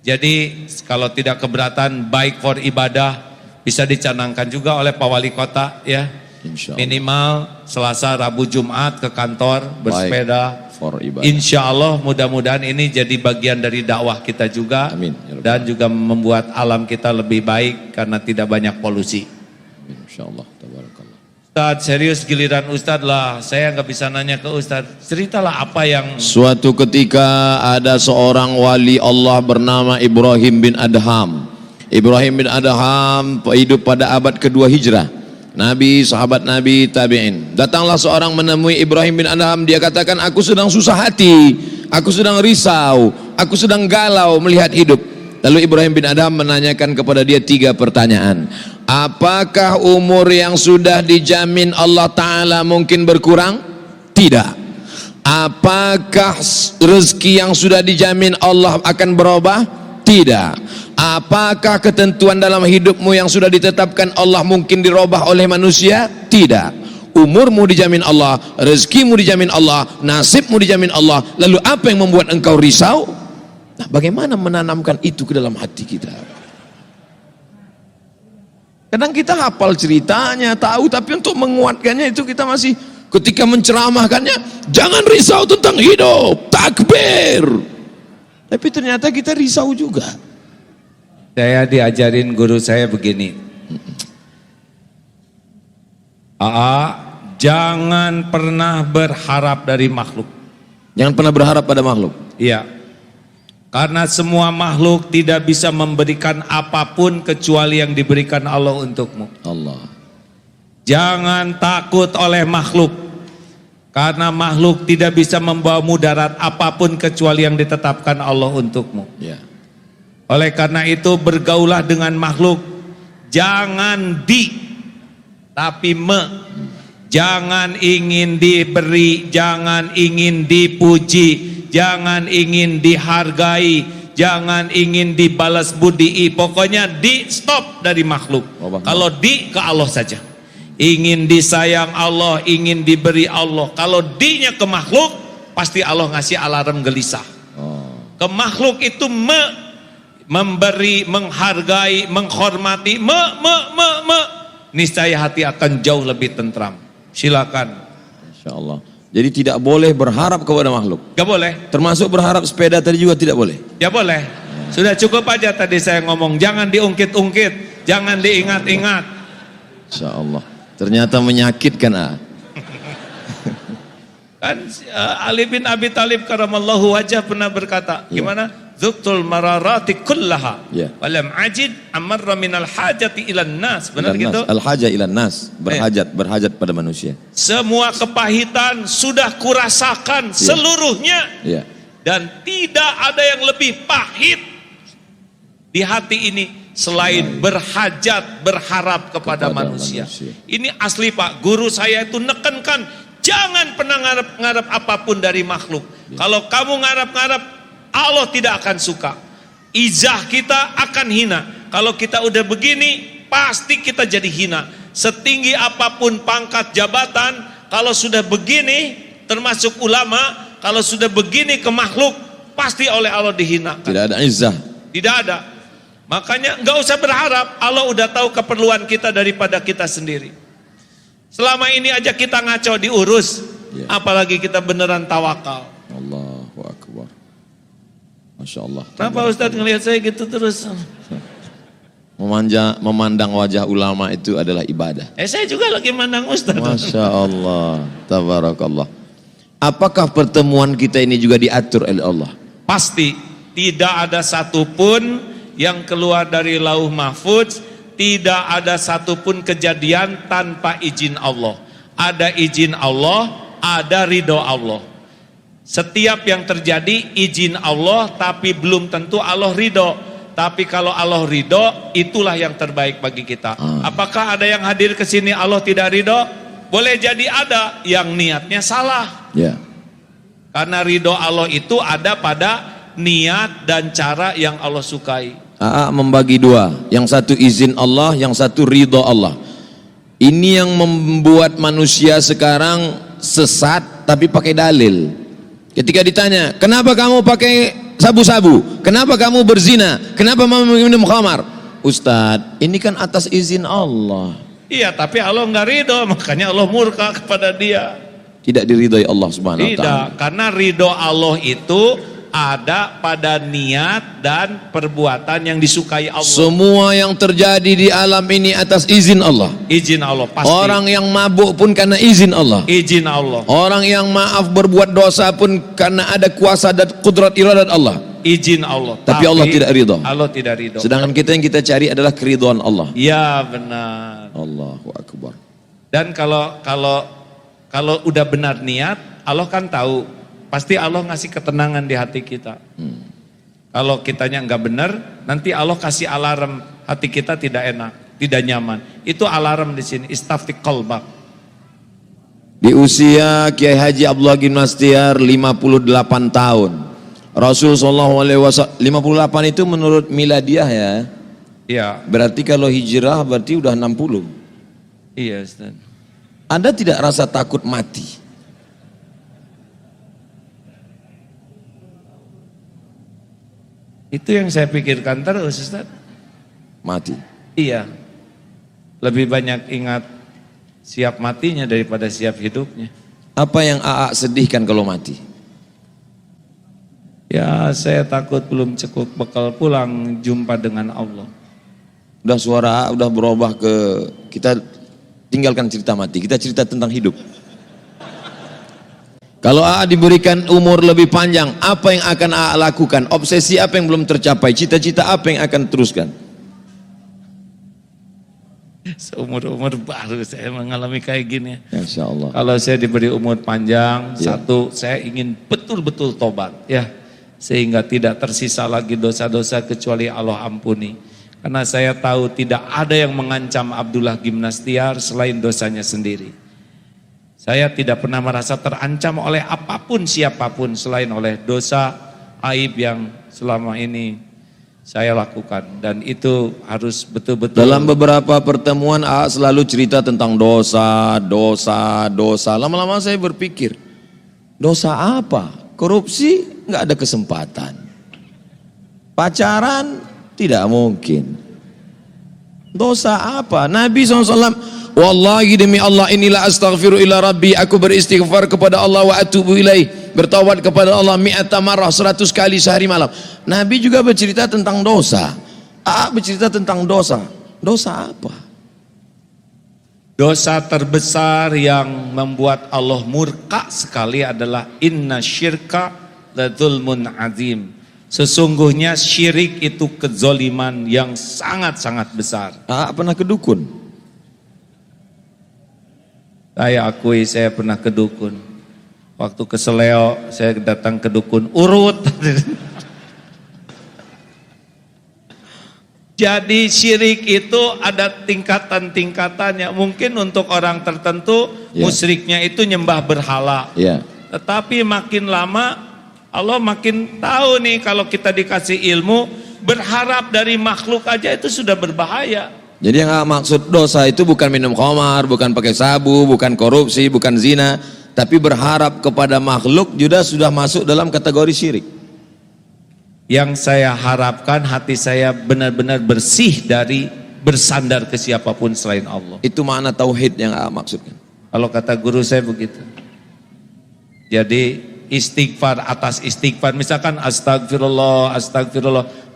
Jadi kalau tidak keberatan, baik for ibadah, bisa dicanangkan juga oleh Pak Wali Kota ya. Minimal Selasa, Rabu, Jumat ke kantor bersepeda. Insya Allah mudah-mudahan ini jadi bagian dari dakwah kita juga. Amin. Dan juga membuat alam kita lebih baik karena tidak banyak polusi. Insya Allah. Tabarakallah. Ustadz, serius giliran Ustadz lah. Saya nggak bisa nanya ke Ustadz. Ceritalah apa yang... Suatu ketika ada seorang wali Allah bernama Ibrahim bin Adham. Ibrahim bin Adham hidup pada abad kedua Hijrah. Nabi, sahabat Nabi, tabi'in. Datanglah seorang menemui Ibrahim bin Adham. Dia katakan, aku sedang susah hati, aku sedang risau, aku sedang galau melihat hidup. Lalu Ibrahim bin Adham menanyakan kepada dia 3 pertanyaan. Apakah umur yang sudah dijamin Allah Ta'ala mungkin berkurang? Tidak. Apakah rezeki yang sudah dijamin Allah akan berubah? Tidak. Apakah ketentuan dalam hidupmu yang sudah ditetapkan Allah mungkin dirubah oleh manusia? Tidak. Umurmu dijamin Allah, rezekimu dijamin Allah, nasibmu dijamin Allah. Lalu apa yang membuat engkau risau? Nah, bagaimana menanamkan itu ke dalam hati kita? Kadang kita hafal ceritanya, tahu, tapi untuk menguatkannya itu kita masih, ketika menceramahkannya, jangan risau tentang hidup, takbir. Tapi ternyata kita risau juga. Saya diajarin guru saya begini. Jangan pernah berharap dari makhluk. Jangan pernah berharap pada makhluk. Iya. Karena semua makhluk tidak bisa memberikan apapun kecuali yang diberikan Allah untukmu. Allah. Jangan takut oleh makhluk. Karena makhluk tidak bisa membawa mudarat apapun kecuali yang ditetapkan Allah untukmu. Ya. Oleh karena itu bergaulah dengan makhluk. Jangan tapi Jangan ingin diberi, jangan ingin dipuji, jangan ingin dihargai, jangan ingin dibalas budi. Pokoknya stop dari makhluk. Kalau ke Allah saja. Ingin disayang Allah, ingin diberi Allah. Kalau nya ke makhluk, pasti Allah ngasih alarm gelisah. Ke makhluk itu memberi, menghargai, menghormati, niscaya hati akan jauh lebih tentram. Silakan. Insya Allah. Jadi tidak boleh berharap kepada makhluk. Gak boleh. Termasuk berharap sepeda tadi juga tidak boleh. Ya boleh. Sudah cukup aja tadi saya ngomong. Jangan diungkit-ungkit, jangan diingat-ingat. Insya Allah. Ternyata menyakitkan. Kan Ali bin Abi Thalib karamallahu wajah pernah berkata, gimana? Zuktul mararati kullaha walam ajid amarra minal hajati ilan nas. Benar gitu? Al-hajah ilan nas, berhajat pada manusia. Semua kepahitan sudah kurasakan seluruhnya. Dan tidak ada yang lebih pahit di hati ini selain berhajat, berharap kepada manusia. Ini asli Pak, guru saya itu nekankan, jangan pernah ngarap-ngarap apapun dari makhluk. Kalau kamu ngarap-ngarap, Allah tidak akan suka. Izah kita akan hina. Kalau kita udah begini, pasti kita jadi hina. Setinggi apapun pangkat jabatan, kalau sudah begini, termasuk ulama, kalau sudah begini ke makhluk, pasti oleh Allah dihinakan. Tidak ada izah. Tidak ada. Makanya nggak usah berharap, Allah udah tahu keperluan kita daripada kita sendiri. Selama ini aja kita ngaco diurus, apalagi kita beneran tawakal. Allahu Akbar. Masya Allah. Kenapa Ustadz ngelihat saya gitu terus? Memandang wajah ulama itu adalah ibadah. Saya juga lagi mandang Ustadz. Masya Allah. Tabarakallah. Apakah pertemuan kita ini juga diatur oleh Allah? Pasti. Tidak ada satupun yang keluar dari lauh mahfudz. Tidak ada satupun kejadian tanpa izin Allah. Ada izin Allah, ada ridho Allah. Setiap yang terjadi izin Allah, tapi belum tentu Allah ridho. Tapi kalau Allah ridho, itulah yang terbaik bagi kita. Apakah ada yang hadir ke sini Allah tidak ridho? Boleh jadi ada yang niatnya salah. Karena ridho Allah itu ada pada niat dan cara yang Allah sukai. Membagi dua, yang satu izin Allah, yang satu ridho Allah. Ini yang membuat manusia sekarang sesat tapi pakai dalil. Ketika ditanya, kenapa kamu pakai sabu-sabu? Kenapa kamu berzina? Kenapa kamu minum khamar? Ustadz, ini kan atas izin Allah. Iya, tapi Allah nggak ridho, makanya Allah murka kepada dia. Tidak diridhoi Allah Subhanahu wa ta'ala. Tidak, karena ridho Allah itu ada pada niat dan perbuatan yang disukai Allah. Semua yang terjadi di alam ini atas izin Allah. Izin Allah pasti. Orang yang mabuk pun karena izin Allah. Izin Allah. Orang yang maaf berbuat dosa pun karena ada kuasa dan kudrat iradat Allah. Izin Allah. Tapi Allah tidak ridho. Allah tidak ridho. Sedangkan kita yang kita cari adalah keridhaan Allah. Ya benar. Allahu Akbar. Dan kalau udah benar niat, Allah kan tahu. Pasti Allah ngasih ketenangan di hati kita. Kalau kitanya nggak benar, nanti Allah kasih alarm hati kita tidak enak, tidak nyaman. Itu alarm di sini. Istafti qalbak. Di usia Kiai Haji Abdullah bin Nastiar 58 tahun. Rasul sallallahu alaihi wasallam 58 itu menurut miladiah ya. Iya. Berarti kalau hijrah berarti udah 60. Iya, Ustaz. Anda tidak rasa takut mati? Itu yang saya pikirkan terus, Ustaz. Mati. Iya. Lebih banyak ingat siap matinya daripada siap hidupnya. Apa yang AA sedihkan kalau mati? Ya, saya takut belum cukup bekal pulang jumpa dengan Allah. Udah suara AA udah berubah ke kita tinggalkan cerita mati, kita cerita tentang hidup. Kalau AA diberikan umur lebih panjang, apa yang akan AA lakukan? Obsesi apa yang belum tercapai? Cita-cita apa yang akan teruskan? Seumur-umur baru saya mengalami kayak gini. Insya Allah. Kalau saya diberi umur panjang, satu, saya ingin betul-betul tobat, ya, sehingga tidak tersisa lagi dosa-dosa kecuali Allah ampuni. Karena saya tahu tidak ada yang mengancam Abdullah bin Nastiar selain dosanya sendiri. Saya tidak pernah merasa terancam oleh apapun siapapun selain oleh dosa aib yang selama ini saya lakukan, dan itu harus betul-betul. Dalam beberapa pertemuan AA selalu cerita tentang dosa. Lama-lama saya berpikir, dosa apa? Korupsi nggak ada kesempatan. Pacaran tidak mungkin. Dosa apa? Nabi SAW, wallahi demi Allah inilah astaghfiru ila rabbi, aku beristighfar kepada Allah wa atubu ilaih, bertaubat kepada Allah mi'ata marrah, 100 kali sehari malam. Nabi juga bercerita tentang dosa. Bercerita tentang dosa. Dosa apa? Dosa terbesar yang membuat Allah murka sekali adalah inna syirka ladzulmun azim. Sesungguhnya syirik itu kezoliman yang sangat-sangat besar. Pernah ke dukun? Saya akui saya pernah ke dukun. Waktu ke Seleo saya datang ke dukun urut. Jadi syirik itu ada tingkatan-tingkatannya. Mungkin untuk orang tertentu musyriknya itu nyembah berhala. Tetapi makin lama Allah makin tahu nih, kalau kita dikasih ilmu, berharap dari makhluk aja itu sudah berbahaya. Jadi yang maksud dosa itu bukan minum khamar, bukan pakai sabu, bukan korupsi, bukan zina, tapi berharap kepada makhluk juga sudah masuk dalam kategori syirik. Yang saya harapkan hati saya benar-benar bersih dari bersandar ke siapapun selain Allah. Itu makna tauhid yang maksudkan. Kalau kata guru saya begitu. Jadi istighfar atas istighfar, misalkan astagfirullah,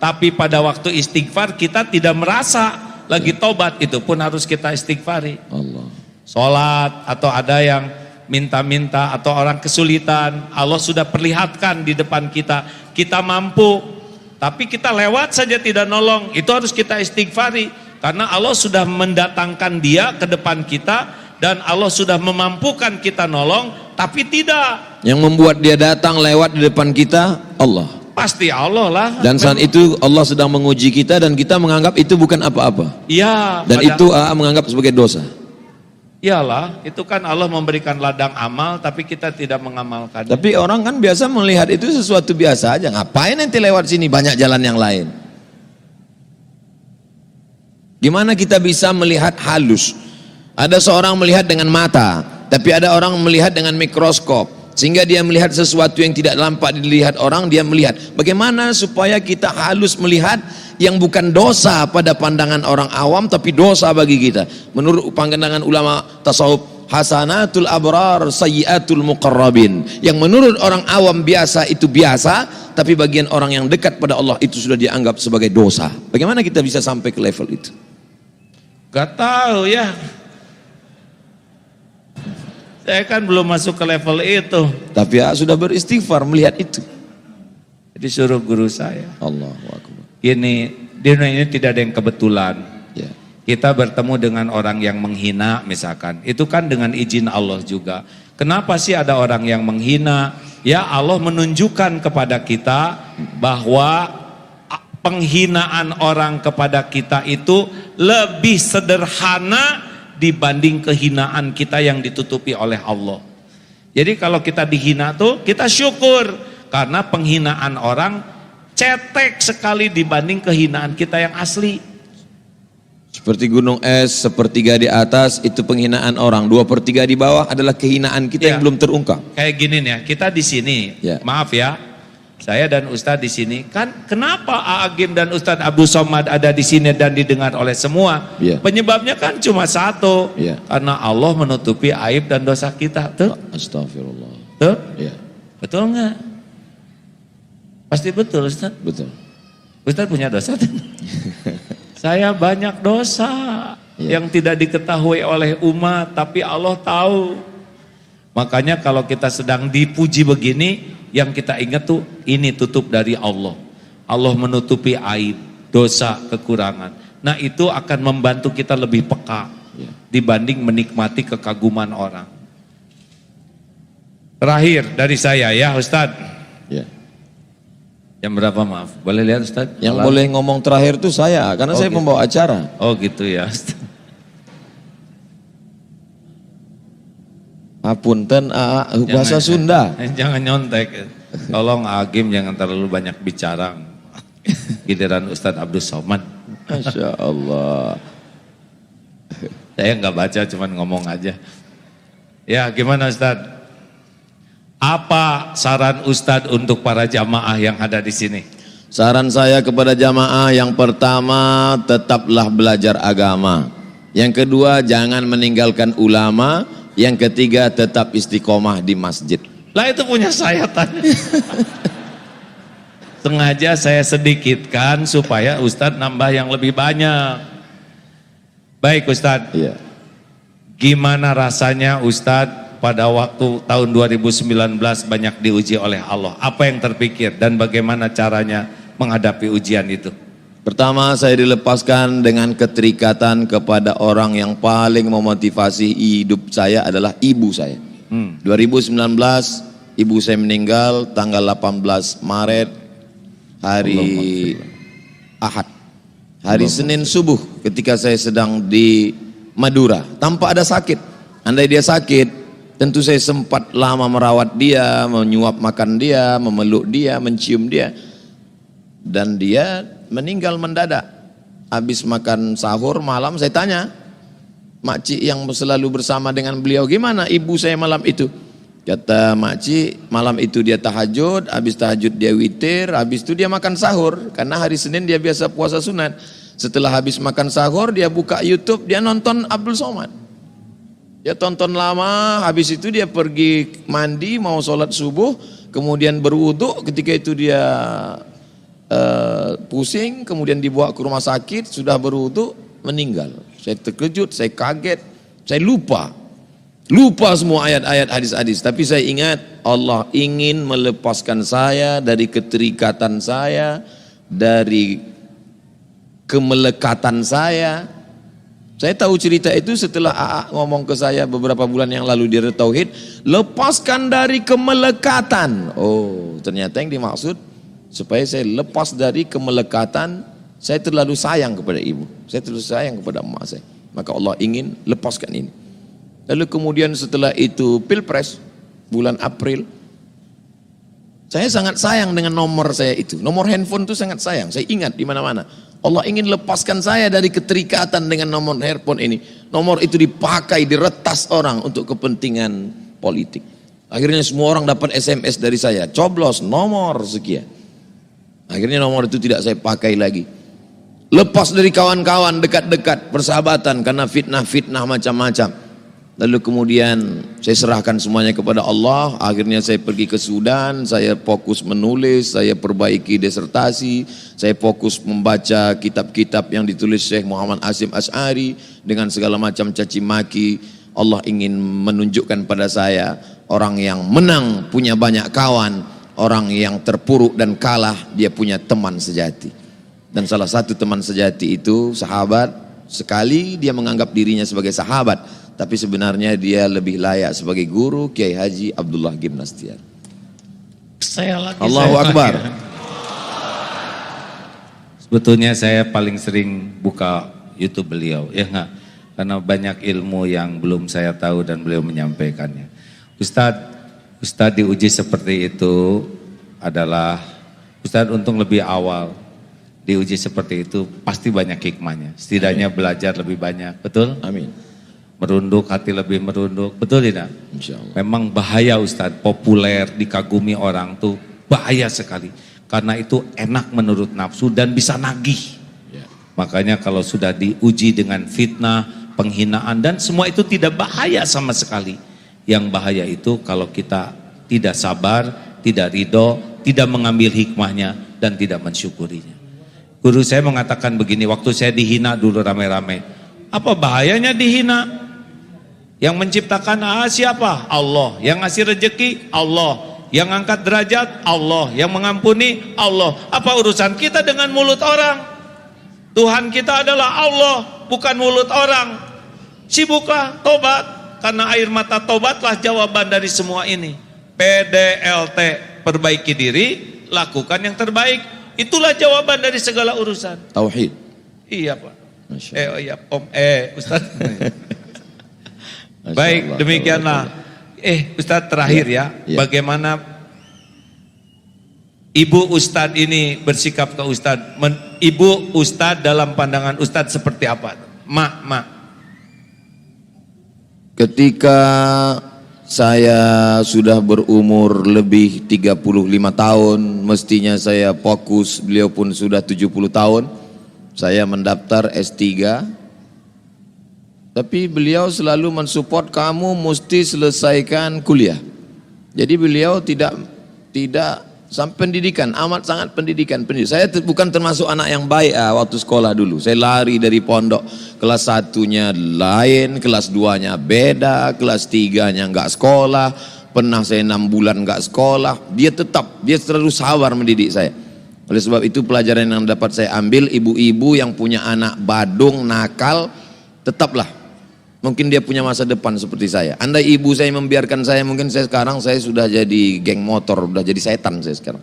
tapi pada waktu istighfar kita tidak merasa lagi tobat, itu pun harus kita istighfari. Allah. Sholat atau ada yang minta-minta atau orang kesulitan, Allah sudah perlihatkan di depan kita, kita mampu, tapi kita lewat saja tidak nolong, itu harus kita istighfari, karena Allah sudah mendatangkan dia ke depan kita, dan Allah sudah memampukan kita nolong, tapi tidak. Yang membuat dia datang lewat di depan kita, Allah. Pasti Allah lah. Dan saat itu Allah sedang menguji kita dan kita menganggap itu bukan apa-apa. Iya. Dan itu menganggap sebagai dosa. Iyalah, itu kan Allah memberikan ladang amal, tapi kita tidak mengamalkan. Tapi orang kan biasa melihat itu sesuatu biasa aja. Ngapain nanti lewat sini, banyak jalan yang lain. Gimana kita bisa melihat halus? Ada seorang melihat dengan mata, tapi ada orang melihat dengan mikroskop, sehingga dia melihat sesuatu yang tidak nampak dilihat orang, dia melihat. Bagaimana supaya kita halus melihat yang bukan dosa pada pandangan orang awam, tapi dosa bagi kita. Menurut pandangan ulama tasawuf, hasanatul abrar sayyiatul muqarrabin. Yang menurut orang awam biasa itu biasa, tapi bagian orang yang dekat pada Allah itu sudah dianggap sebagai dosa. Bagaimana kita bisa sampai ke level itu? Gak tahu ya. Saya kan belum masuk ke level itu. Tapi ya sudah beristighfar melihat itu. Jadi suruh guru saya. Allahu Akbar. Ini di dunia ini tidak ada yang kebetulan. Ya. Kita bertemu dengan orang yang menghina misalkan. Itu kan dengan izin Allah juga. Kenapa sih ada orang yang menghina? Ya Allah menunjukkan kepada kita bahwa penghinaan orang kepada kita itu lebih sederhana dibanding kehinaan kita yang ditutupi oleh Allah. Jadi kalau kita dihina tuh kita syukur karena penghinaan orang cetek sekali dibanding kehinaan kita yang asli. Seperti gunung es, sepertiga di atas itu penghinaan orang, 2/3 di bawah adalah kehinaan kita yang belum terungkap. Kayak gini nih ya, kita di sini, maaf ya, saya dan Ustadz di sini, kan kenapa A'agim dan Ustadz Abdul Somad ada di sini dan didengar oleh semua? Penyebabnya kan cuma satu, karena Allah menutupi aib dan dosa kita, tuh. Astagfirullah. Tuh, betul nggak? Pasti betul Ustadz. Betul. Ustadz punya dosa. Saya banyak dosa yang tidak diketahui oleh umat, tapi Allah tahu. Makanya kalau kita sedang dipuji begini, yang kita ingat tuh ini tutup dari Allah. Allah menutupi aib, dosa, kekurangan. Nah itu akan membantu kita lebih peka dibanding menikmati kekaguman orang. Terakhir dari saya ya Ustadz. Jam berapa maaf? Boleh lihat Ustadz? Yang boleh ngomong terakhir itu saya, karena saya pembawa acara. Oh gitu ya. Apunten bahasa Sunda. Jangan nyontek. Tolong Agim jangan terlalu banyak bicara. Giliran Ustadz Abdul Somad. Masya Allah. Saya nggak baca, cuman ngomong aja. Ya gimana Ustadz? Apa saran Ustadz untuk para jamaah yang ada di sini? Saran saya kepada jamaah yang pertama, tetaplah belajar agama. Yang kedua, jangan meninggalkan ulama. Yang ketiga, tetap istiqomah di masjid. Lah itu punya saya tadi. Sengaja saya sedikitkan supaya Ustadz nambah yang lebih banyak. Baik Ustadz. Gimana rasanya Ustadz pada waktu tahun 2019 banyak diuji oleh Allah? Apa yang terpikir dan bagaimana caranya menghadapi ujian itu? Pertama, saya dilepaskan dengan keterikatan kepada orang yang paling memotivasi hidup saya adalah ibu saya. 2019 ibu saya meninggal tanggal 18 Maret hari Ahad. Hari Senin subuh ketika saya sedang di Madura tanpa ada sakit. Andai dia sakit, tentu saya sempat lama merawat dia, menyuap makan dia, memeluk dia, mencium dia. Dan dia meninggal mendadak. Habis makan sahur malam saya tanya, makcik yang selalu bersama dengan beliau, gimana ibu saya malam itu? Kata makcik, malam itu dia tahajud, habis tahajud dia witir, habis itu dia makan sahur. Karena hari Senin dia biasa puasa sunat. Setelah habis makan sahur dia buka YouTube, dia nonton Abdul Somad. Dia tonton lama, habis itu dia pergi mandi, mau sholat subuh, kemudian berwudu, ketika itu dia pusing, kemudian dibawa ke rumah sakit, sudah berwudu, meninggal. Saya terkejut, saya kaget, saya lupa semua ayat-ayat hadis-hadis, tapi saya ingat Allah ingin melepaskan saya dari keterikatan saya, dari kemelekatan saya. Saya tahu cerita itu setelah AA ngomong ke saya beberapa bulan yang lalu di Tauhid, lepaskan dari kemelekatan. Oh, ternyata yang dimaksud supaya saya lepas dari kemelekatan. Saya terlalu sayang kepada ibu, saya terlalu sayang kepada emak saya, maka Allah ingin lepaskan ini. Lalu kemudian setelah itu Pilpres bulan April, saya sangat sayang dengan nomor saya itu, nomor handphone itu sangat sayang, saya ingat di mana-mana. Allah ingin lepaskan saya dari keterikatan dengan nomor handphone ini. Nomor itu dipakai, diretas orang untuk kepentingan politik. Akhirnya semua orang dapat SMS dari saya, coblos nomor sekian. Akhirnya nomor itu tidak saya pakai lagi. Lepas dari kawan-kawan dekat-dekat, persahabatan karena fitnah-fitnah macam-macam. Lalu kemudian saya serahkan semuanya kepada Allah. Akhirnya saya pergi ke Sudan, saya fokus menulis, saya perbaiki disertasi, saya fokus membaca kitab-kitab yang ditulis Syekh Muhammad Hashim Asy'ari dengan segala macam caci maki. Allah ingin menunjukkan pada saya, orang yang menang punya banyak kawan, orang yang terpuruk dan kalah dia punya teman sejati. Dan salah satu teman sejati itu sahabat, sekali dia menganggap dirinya sebagai sahabat, tapi sebenarnya dia lebih layak sebagai guru, Kiai Haji Abdullah Gimnastiar. Saya lagi. Allahu Akbar. Sebetulnya saya paling sering buka YouTube beliau, ya enggak? Karena banyak ilmu yang belum saya tahu dan beliau menyampaikannya. Ustadz diuji seperti itu adalah Ustadz untung lebih awal. Diuji seperti itu pasti banyak hikmahnya. Setidaknya belajar lebih banyak, betul? Amin. Merunduk, hati lebih merunduk, betul tidak? Insyaallah. Memang bahaya Ustadz, populer, dikagumi orang tuh bahaya sekali. Karena itu enak menurut nafsu dan bisa nagih. Ya. Makanya kalau sudah diuji dengan fitnah, penghinaan dan semua itu tidak bahaya sama sekali. Yang bahaya itu kalau kita tidak sabar, tidak ridho, tidak mengambil hikmahnya dan tidak mensyukurinya. Guru saya mengatakan begini, waktu saya dihina dulu rame-rame. Apa bahayanya dihina? Yang menciptakan siapa? Allah. Yang ngasih rezeki? Allah. Yang angkat derajat? Allah. Yang mengampuni? Allah. Apa urusan kita dengan mulut orang? Tuhan kita adalah Allah, bukan mulut orang. Sibuklah tobat, karena air mata tobatlah jawaban dari semua ini. PDLT, perbaiki diri, lakukan yang terbaik. Itulah jawaban dari segala urusan. Tauhid. Iya Pak. Masya Allah. Iya Om. Ustaz. Masya Baik, Allah. demikianlah. Ustaz terakhir ya. Bagaimana Ibu Ustaz ini bersikap ke Ustaz? Ibu Ustaz dalam pandangan Ustaz seperti apa? Mak. Ketika saya sudah berumur lebih 35 tahun, mestinya saya fokus, beliau pun sudah 70 tahun. Saya mendaftar S3. Tapi beliau selalu mensupport kamu mesti selesaikan kuliah. Jadi beliau tidak sampai pendidikan, amat sangat pendidikan. Saya bukan termasuk anak yang baik waktu sekolah dulu. Saya lari dari pondok, kelas 1-nya lain, kelas 2-nya beda, kelas 3-nya enggak sekolah. Pernah saya 6 bulan enggak sekolah. Dia selalu sabar mendidik saya. Oleh sebab itu pelajaran yang dapat saya ambil, ibu-ibu yang punya anak badung, nakal, tetaplah. Mungkin dia punya masa depan seperti saya. Andai ibu saya membiarkan saya, mungkin saya sudah jadi geng motor, sudah jadi setan saya sekarang.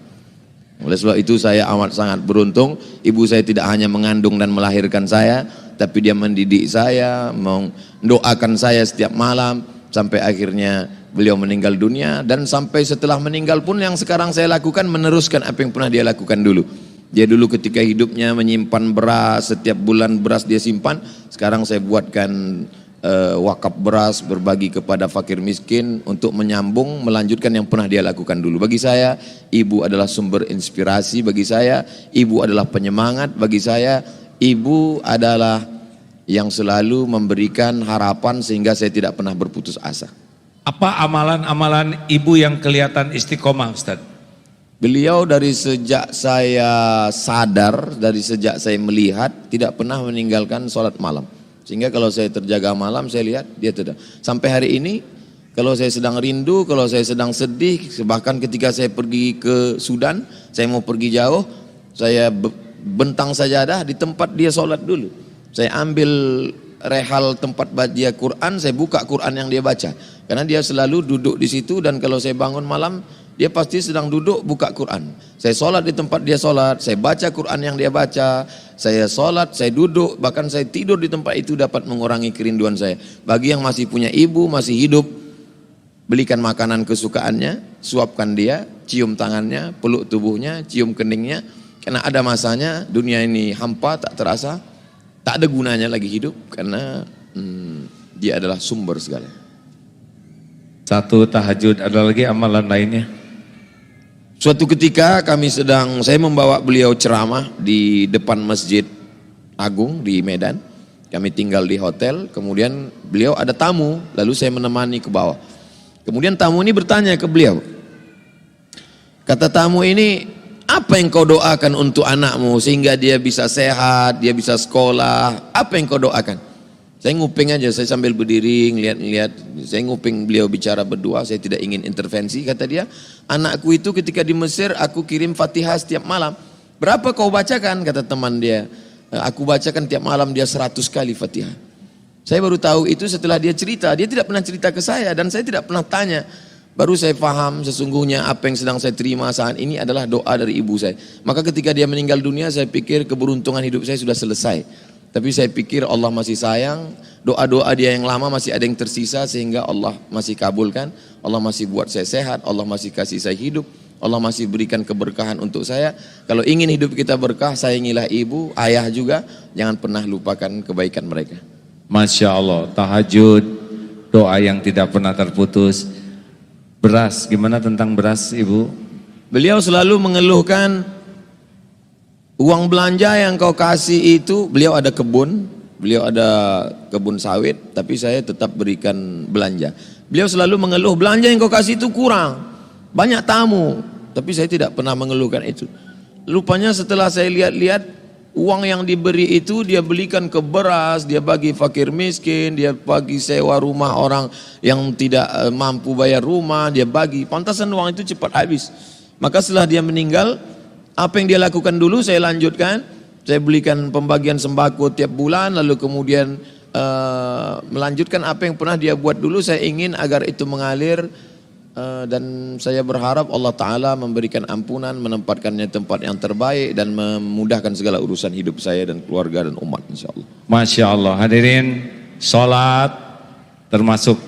Oleh sebab itu saya amat sangat beruntung. Ibu saya tidak hanya mengandung dan melahirkan saya, tapi dia mendidik saya, mendoakan saya setiap malam, sampai akhirnya beliau meninggal dunia. Dan sampai setelah meninggal pun yang sekarang saya lakukan meneruskan apa yang pernah dia lakukan dulu. Dia dulu ketika hidupnya menyimpan beras, setiap bulan beras dia simpan. Sekarang saya buatkan wakaf beras, berbagi kepada fakir miskin untuk menyambung, melanjutkan yang pernah dia lakukan dulu. Bagi saya, ibu adalah sumber inspirasi. Bagi saya, ibu adalah penyemangat. Bagi saya, ibu adalah yang selalu memberikan harapan sehingga saya tidak pernah berputus asa. Apa amalan-amalan ibu yang kelihatan istiqomah Ustaz? Beliau dari sejak saya sadar, dari sejak saya melihat, tidak pernah meninggalkan sholat malam. Sehingga kalau saya terjaga malam, saya lihat dia tidak. Sampai hari ini, kalau saya sedang rindu, kalau saya sedang sedih, bahkan ketika saya pergi ke Sudan, saya mau pergi jauh, saya bentang sajadah di tempat dia sholat dulu. Saya ambil rehal tempat dia Quran, saya buka Quran yang dia baca. Karena dia selalu duduk di situ dan kalau saya bangun malam, dia pasti sedang duduk buka Quran. Saya sholat di tempat dia sholat, saya baca Quran yang dia baca, saya sholat, saya duduk, bahkan saya tidur di tempat itu dapat mengurangi kerinduan saya. Bagi yang masih punya ibu, masih hidup, belikan makanan kesukaannya, suapkan dia, cium tangannya, peluk tubuhnya, cium keningnya. Karena ada masanya dunia ini hampa, tak terasa, tak ada gunanya lagi hidup karena dia adalah sumber segala. Satu tahajud, ada lagi amalan lainnya? Suatu ketika saya membawa beliau ceramah di depan Masjid Agung di Medan. Kami tinggal di hotel, kemudian beliau ada tamu, lalu saya menemani ke bawah. Kemudian tamu ini bertanya ke beliau. Kata tamu ini, apa yang kau doakan untuk anakmu sehingga dia bisa sehat, dia bisa sekolah? Apa yang kau doakan? Saya nguping aja, saya sambil berdiri ngeliat-ngeliat, saya nguping beliau bicara berdua, saya tidak ingin intervensi. Kata dia, anakku itu ketika di Mesir aku kirim Fatihah setiap malam. Berapa kau bacakan? Kata teman dia, aku bacakan tiap malam dia 100 kali Fatihah. Saya baru tahu itu setelah dia cerita, dia tidak pernah cerita ke saya dan saya tidak pernah tanya. Baru saya paham sesungguhnya apa yang sedang saya terima saat ini adalah doa dari ibu saya. Maka ketika dia meninggal dunia saya pikir keberuntungan hidup saya sudah selesai. Tapi saya pikir Allah masih sayang, doa-doa dia yang lama masih ada yang tersisa sehingga Allah masih kabulkan, Allah masih buat saya sehat, Allah masih kasih saya hidup, Allah masih berikan keberkahan untuk saya. Kalau ingin hidup kita berkah, sayangilah ibu, ayah juga, jangan pernah lupakan kebaikan mereka. Masya Allah, tahajud, doa yang tidak pernah terputus. Beras, gimana tentang beras ibu? Beliau selalu mengeluhkan uang belanja yang kau kasih itu, beliau ada kebun sawit, tapi saya tetap berikan belanja. Beliau selalu mengeluh, belanja yang kau kasih itu kurang, banyak tamu, tapi saya tidak pernah mengeluhkan itu. Rupanya setelah saya lihat-lihat, uang yang diberi itu dia belikan ke beras, dia bagi fakir miskin, dia bagi sewa rumah orang yang tidak mampu bayar rumah, dia bagi. Pantasan uang itu cepat habis. Maka setelah dia meninggal, apa yang dia lakukan dulu saya lanjutkan. Saya belikan pembagian sembako tiap bulan, lalu kemudian melanjutkan apa yang pernah dia buat dulu. Saya ingin agar itu mengalir dan saya berharap Allah Ta'ala memberikan ampunan, menempatkannya tempat yang terbaik dan memudahkan segala urusan hidup saya dan keluarga dan umat insya Allah. Masya Allah, hadirin, sholat termasuk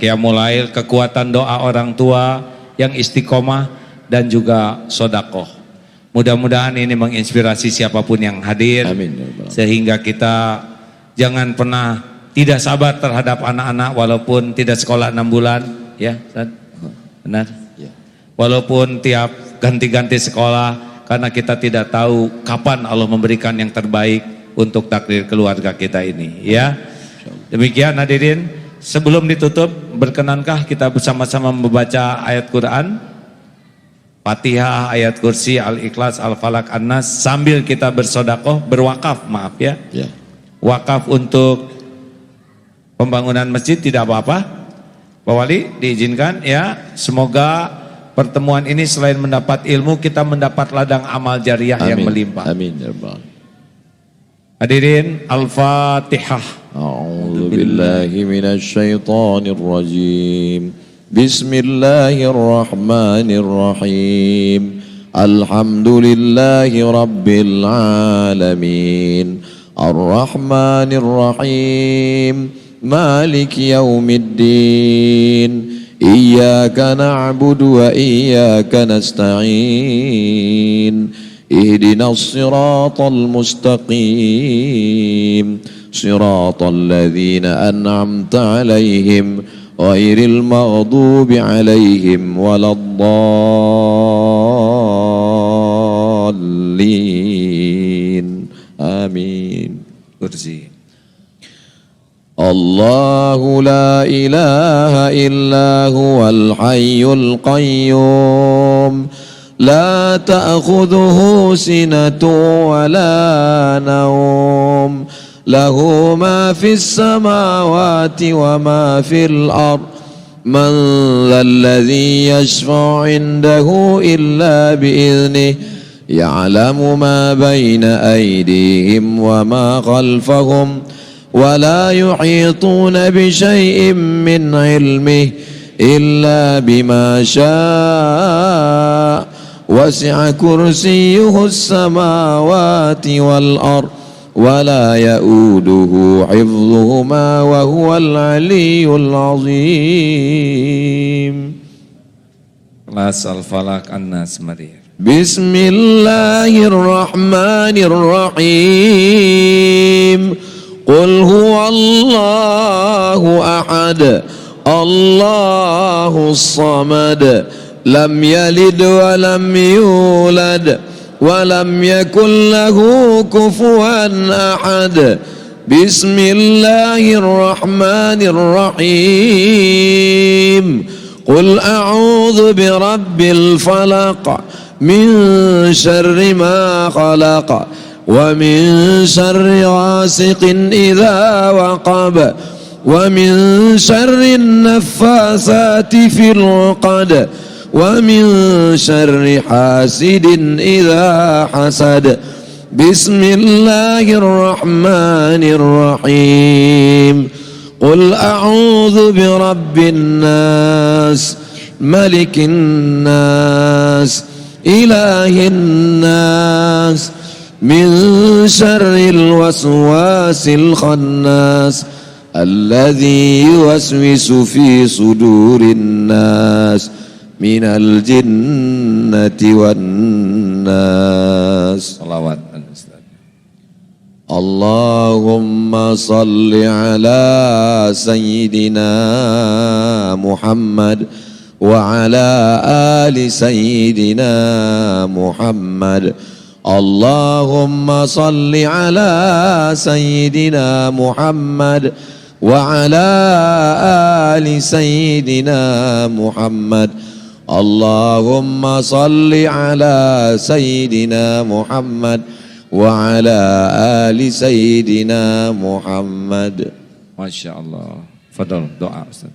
qiyamul lail, kekuatan doa orang tua yang istiqomah dan juga sodakoh. Mudah-mudahan ini menginspirasi siapapun yang hadir. Amin. Sehingga kita jangan pernah tidak sabar terhadap anak-anak walaupun tidak sekolah 6 bulan. Ya, benar? Ya. Walaupun tiap ganti-ganti sekolah, karena kita tidak tahu kapan Allah memberikan yang terbaik untuk takdir keluarga kita ini. Ya, demikian hadirin. Sebelum ditutup, berkenankah kita bersama-sama membaca ayat Quran? Fatihah, ayat kursi, Al-Ikhlas, Al-Falaq, An-Nas sambil kita bersodakoh, berwakaf, maaf ya. Wakaf untuk pembangunan masjid tidak apa-apa. Pak Wali diizinkan ya. Semoga pertemuan ini selain mendapat ilmu, kita mendapat ladang amal jariah yang melimpah. Amin ya Rabbal. Hadirin, Al-Fatihah. A'udzu billahi minasy syaithanir rajim. Bismillahirrahmanirrahim. Alhamdulillahi rabbil alamin. Ar-Rahmanir-Rahim. Maliki yaumiddin. Iyyaka na'budu wa iyyaka nasta'in. Ihdinas siratal mustaqim. Siratal ladzina an'amta 'alaihim ghairil maghdubi 'alaihim waladdallin. Amin. Kursi. Allahu la ilaha illa huwal hayyul qayyum la ta'khudhuhu sinatun wa la nawm lahu ma fis samawati wa ma fil ard man dhalladhi yashfa'u 'indahu illa bi'idhnihi ya'lamu ma bayna aydihim wa ma khalfahum wa la yuhituna bi syai'in min 'ilmihi illa bima syaa' wasi'a kursiyyuhu as-samawati wal ard wa la ya'uduhu hifdhuhuma wa huwal 'aliyyul 'azim. Kelas Al-Falaq, An-Nas, mari. Bismillahirrahmanirrahim. Qul huwallahu ahad. Allahus samad. Lam yalid wa lam yulad wa lam yakul lahu kufuwan ahad. Bismillahirrahmanirrahim. Qul a'udzu birabbil falaq min syarri ma khalaq wa min syarri ghasiqin idza waqab wa min syarri naffasati fil 'uqad wa min syarri hasidin idza hasad. Bismillahirrahmanirrahim. Qul a'udzu birabbin nas, malikin nas, ilahin nas, min syarril waswasil khannas, alladzi yuwaswisu fi sudurin nas, minal jinnati wan nas. Salawat. Allahumma salli ala sayyidina Muhammad wa ala ali sayyidina Muhammad. Allahumma salli ala sayyidina Muhammad wa ala ali sayyidina Muhammad. Allahumma salli ala sayyidina Muhammad wa ala ali sayyidina Muhammad. Masya Allah. Fadal doa Ustaz.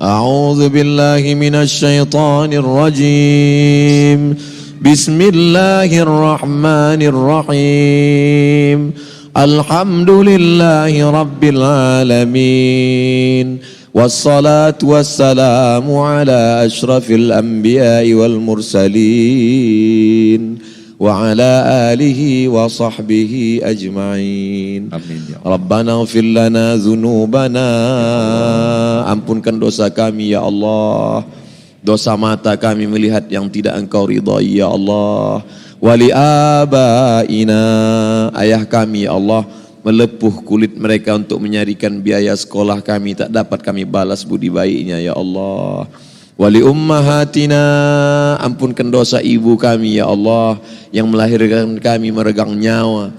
A'udzu billahi minasy syaithanir rajim. Bismillahirrahmanirrahim. Alhamdulillahi rabbil alamin. Wassalatu wassalamu ala asyrafil anbiya'i wal mursalin wa ala alihi wa sahbihi ajma'in. Amin ya Allah. Rabbana ighfir lana dzunubana, ampunkan dosa kami ya Allah. Dosa mata kami melihat yang tidak Engkau ridhai ya Allah. Wali abaina, ayah kami ya Allah, melepuh kulit mereka untuk menyarikan biaya sekolah kami, tak dapat kami balas budi baiknya ya Allah. Wali ummahatina, ampunkan dosa ibu kami ya Allah, yang melahirkan kami meregang nyawa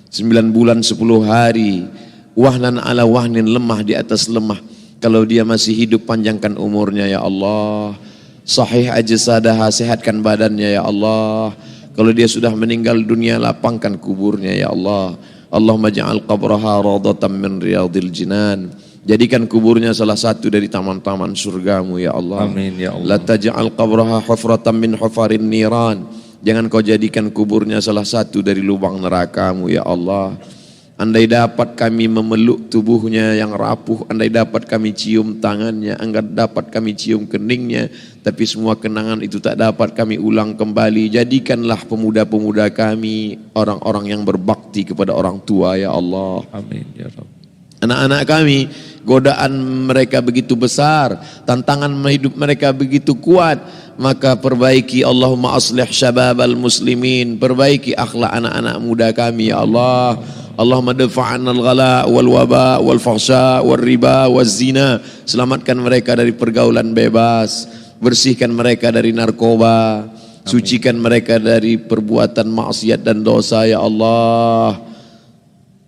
9 bulan 10 hari, wahnan ala wahnin, lemah di atas lemah. Kalau dia masih hidup, panjangkan umurnya ya Allah. Sahih ajsadaha, sehatkan badannya ya Allah. Kalau dia sudah meninggal dunia, lapangkan kuburnya ya Allah. Allahumma ja'al qabraha radatan min riyadil jinan, jadikan kuburnya salah satu dari taman-taman surgamu ya Allah. Amin ya Allah. La taj'al qabraha hufratan min hufarin niran, jangan kau jadikan kuburnya salah satu dari lubang nerakamu ya Allah. Andai dapat kami memeluk tubuhnya yang rapuh, andai dapat kami cium tangannya, andai dapat kami cium keningnya, tapi semua kenangan itu tak dapat kami ulang kembali. Jadikanlah pemuda-pemuda kami orang-orang yang berbakti kepada orang tua ya Allah. Amin ya Rabb. Anak-anak kami, godaan mereka begitu besar, tantangan hidup mereka begitu kuat, maka perbaiki, Allahumma aslih syababal muslimin, perbaiki akhlak anak-anak muda kami ya Allah. Allahumma dafa'an al-ghala wal waba wal fahsya wal riba wal zina, selamatkan mereka dari pergaulan bebas, bersihkan mereka dari narkoba, sucikan mereka dari perbuatan maksiat dan dosa ya Allah.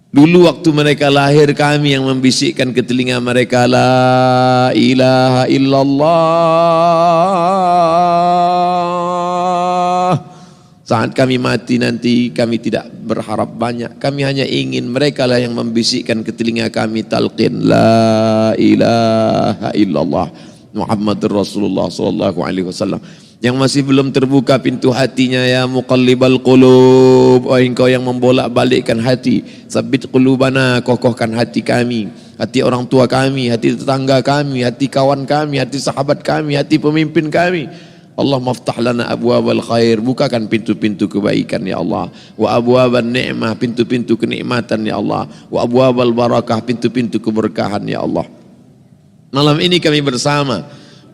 Dulu waktu mereka lahir, kami yang membisikkan ke telinga mereka, la ilaha illallah. Saat kami mati nanti, kami tidak berharap banyak, kami hanya ingin mereka lah yang membisikkan ke telinga kami talqin, la ilaha illallah Muhammadur Rasulullah sallallahu alaihi wasallam. Yang masih belum terbuka pintu hatinya, ya muqallibal qulub, oh engkau yang membolak-balikkan hati, sabit qulubana, kokohkan hati kami, hati orang tua kami, hati tetangga kami, hati kawan kami, hati sahabat kami, hati pemimpin kami. Allah maftah lana abwabal khair, bukakan pintu-pintu kebaikan ya Allah. Wa abwaban ni'mah, pintu-pintu kenikmatan ya Allah. Wa abwabal barakah, pintu-pintu keberkahan ya Allah. Malam ini kami bersama,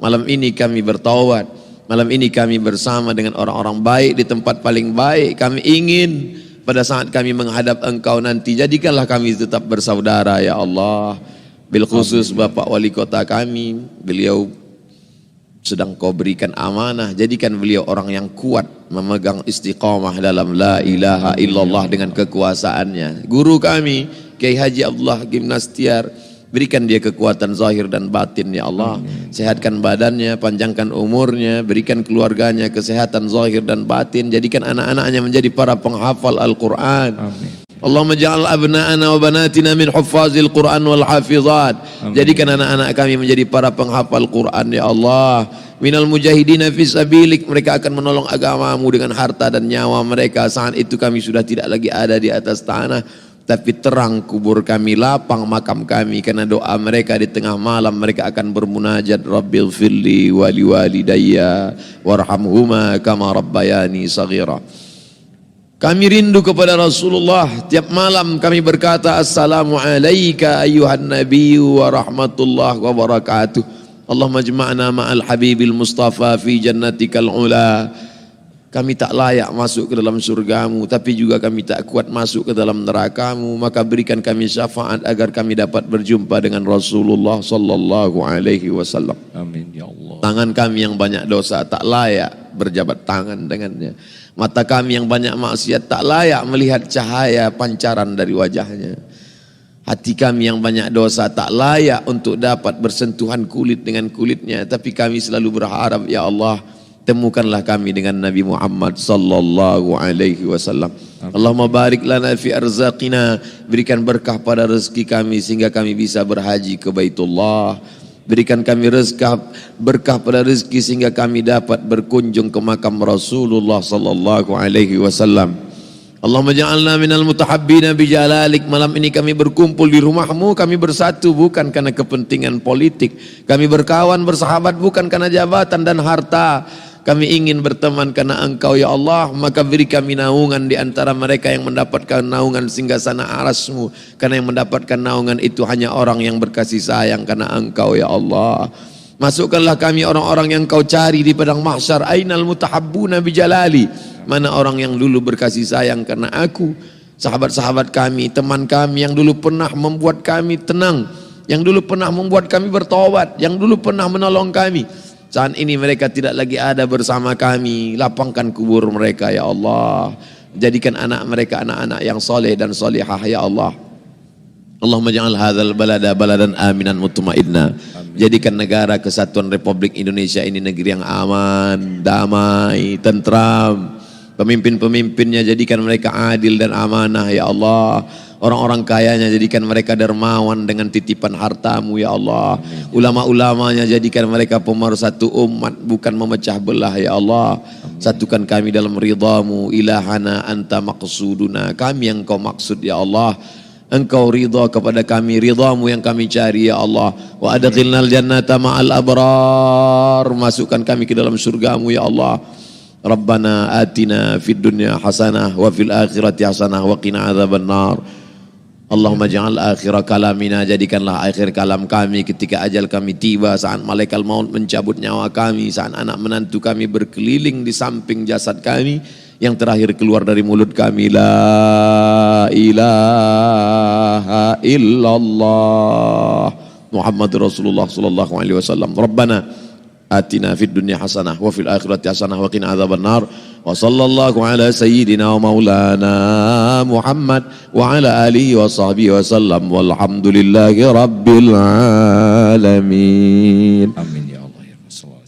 malam ini kami bertaubat, malam ini kami bersama dengan orang-orang baik di tempat paling baik. Kami ingin pada saat kami menghadap Engkau nanti, jadikanlah kami tetap bersaudara ya Allah. Bil khusus Bapak Wali Kota kami, beliau sedang Kau berikan amanah, jadikan beliau orang yang kuat memegang istiqamah dalam la ilaha illallah dengan kekuasaannya. Guru kami Kiai Haji Abdullah Gimnastiar, berikan dia kekuatan zahir dan batin ya Allah. Sehatkan badannya, panjangkan umurnya, berikan keluarganya kesehatan zahir dan batin, jadikan anak-anaknya menjadi para penghafal Al-Quran. Allahumma ja'al abna'ana wa banatina min huffazil Quran wal hafizat. Jadikan anak-anak kami menjadi para penghafal Quran ya Allah. Minal mujahidina fi sabilik, mereka akan menolong agamamu dengan harta dan nyawa mereka. Saat itu kami sudah tidak lagi ada di atas tanah, tapi terang kubur kami, lapang makam kami, karena doa mereka di tengah malam mereka akan bermunajat, Rabbil firli wali walidayya warhamhuma kama rabbayani saghira. Kami rindu kepada Rasulullah. Tiap malam kami berkata, Assalamu alayka ayyuhan nabiyyu wa rahmatullah wa barakatuh. Allahumma jma'na ma'al habibil mustafa fi jannatikal ula. Kami tak layak masuk ke dalam surgamu, tapi juga kami tak kuat masuk ke dalam nerakamu. Maka berikan kami syafaat agar kami dapat berjumpa dengan Rasulullah sallallahu alaihi wasallam. Amin ya Allah. Tangan kami yang banyak dosa tak layak berjabat tangan dengannya. Mata kami yang banyak maksiat tak layak melihat cahaya pancaran dari wajahnya. Hati kami yang banyak dosa tak layak untuk dapat bersentuhan kulit dengan kulitnya. Tapi kami selalu berharap, ya Allah, temukanlah kami dengan Nabi Muhammad sallallahu alaihi wasallam. Allahumma barik lana fi arzaqina, berikan berkah pada rezeki kami sehingga kami bisa berhaji ke Baitullah. Berikan kami berkah pada rezeki sehingga kami dapat berkunjung ke makam Rasulullah sallallahu alaihi wasallam. Allahumma ja'alna minal mutahabbina bijalalik. Malam ini kami berkumpul di rumahmu, kami bersatu bukan karena kepentingan politik. Kami berkawan bersahabat bukan karena jabatan dan harta. Kami ingin berteman karena Engkau ya Allah. Maka beri kami naungan di antara mereka yang mendapatkan naungan singgasana arasmu. Karena yang mendapatkan naungan itu hanya orang yang berkasih sayang karena Engkau ya Allah. Masukkanlah kami orang-orang yang Kau cari di padang mahsyar. Ainal mutahabbuna bijalali. Mana orang yang dulu berkasih sayang karena aku. Sahabat-sahabat kami, teman kami yang dulu pernah membuat kami tenang, yang dulu pernah membuat kami bertobat, yang dulu pernah menolong kami. Saat ini mereka tidak lagi ada bersama kami. Lapangkan kubur mereka ya Allah. Jadikan anak mereka anak-anak yang soleh dan solehah ya Allah. Allahumma ja'al hadzal balada baladan aminan mutmainna. Jadikan negara kesatuan Republik Indonesia ini negeri yang aman, damai, tentram. Pemimpin-pemimpinnya jadikan mereka adil dan amanah ya Allah. Orang-orang kayanya jadikan mereka dermawan dengan titipan hartamu ya Allah. Ulama-ulamanya jadikan mereka pemersatu umat bukan memecah belah ya Allah. Satukan kami dalam ridhamu, ilahana anta maqsuduna. Kami yang Kau maksud ya Allah. Engkau ridha kepada kami, ridhamu yang kami cari ya Allah. Wa adkhilnal jannata ma'al abrar. Masukkan kami ke dalam surgamu ya Allah. Rabbana atina fid dunya hasanah wa fil akhirati hasanah wa qina adzabannar. Allahumma ja'al akhir kalamina, jadikanlah akhir kalam kami ketika ajal kami tiba, saat malaikat maut mencabut nyawa kami, saat anak menantu kami berkeliling di samping jasad kami, yang terakhir keluar dari mulut kami, la ilaha illallah Muhammad Rasulullah sallallahu alaihi wasallam. Rabbana atina fid dunya hasanah wa fil akhirati hasanah wa qina adzabannar. Wa sallallahu ala sayyidina wa maulana Muhammad wa ala alihi wa sahbihi wa sallam walhamdulillahi rabbil alamin. Amin ya Allah ya Rasulullah.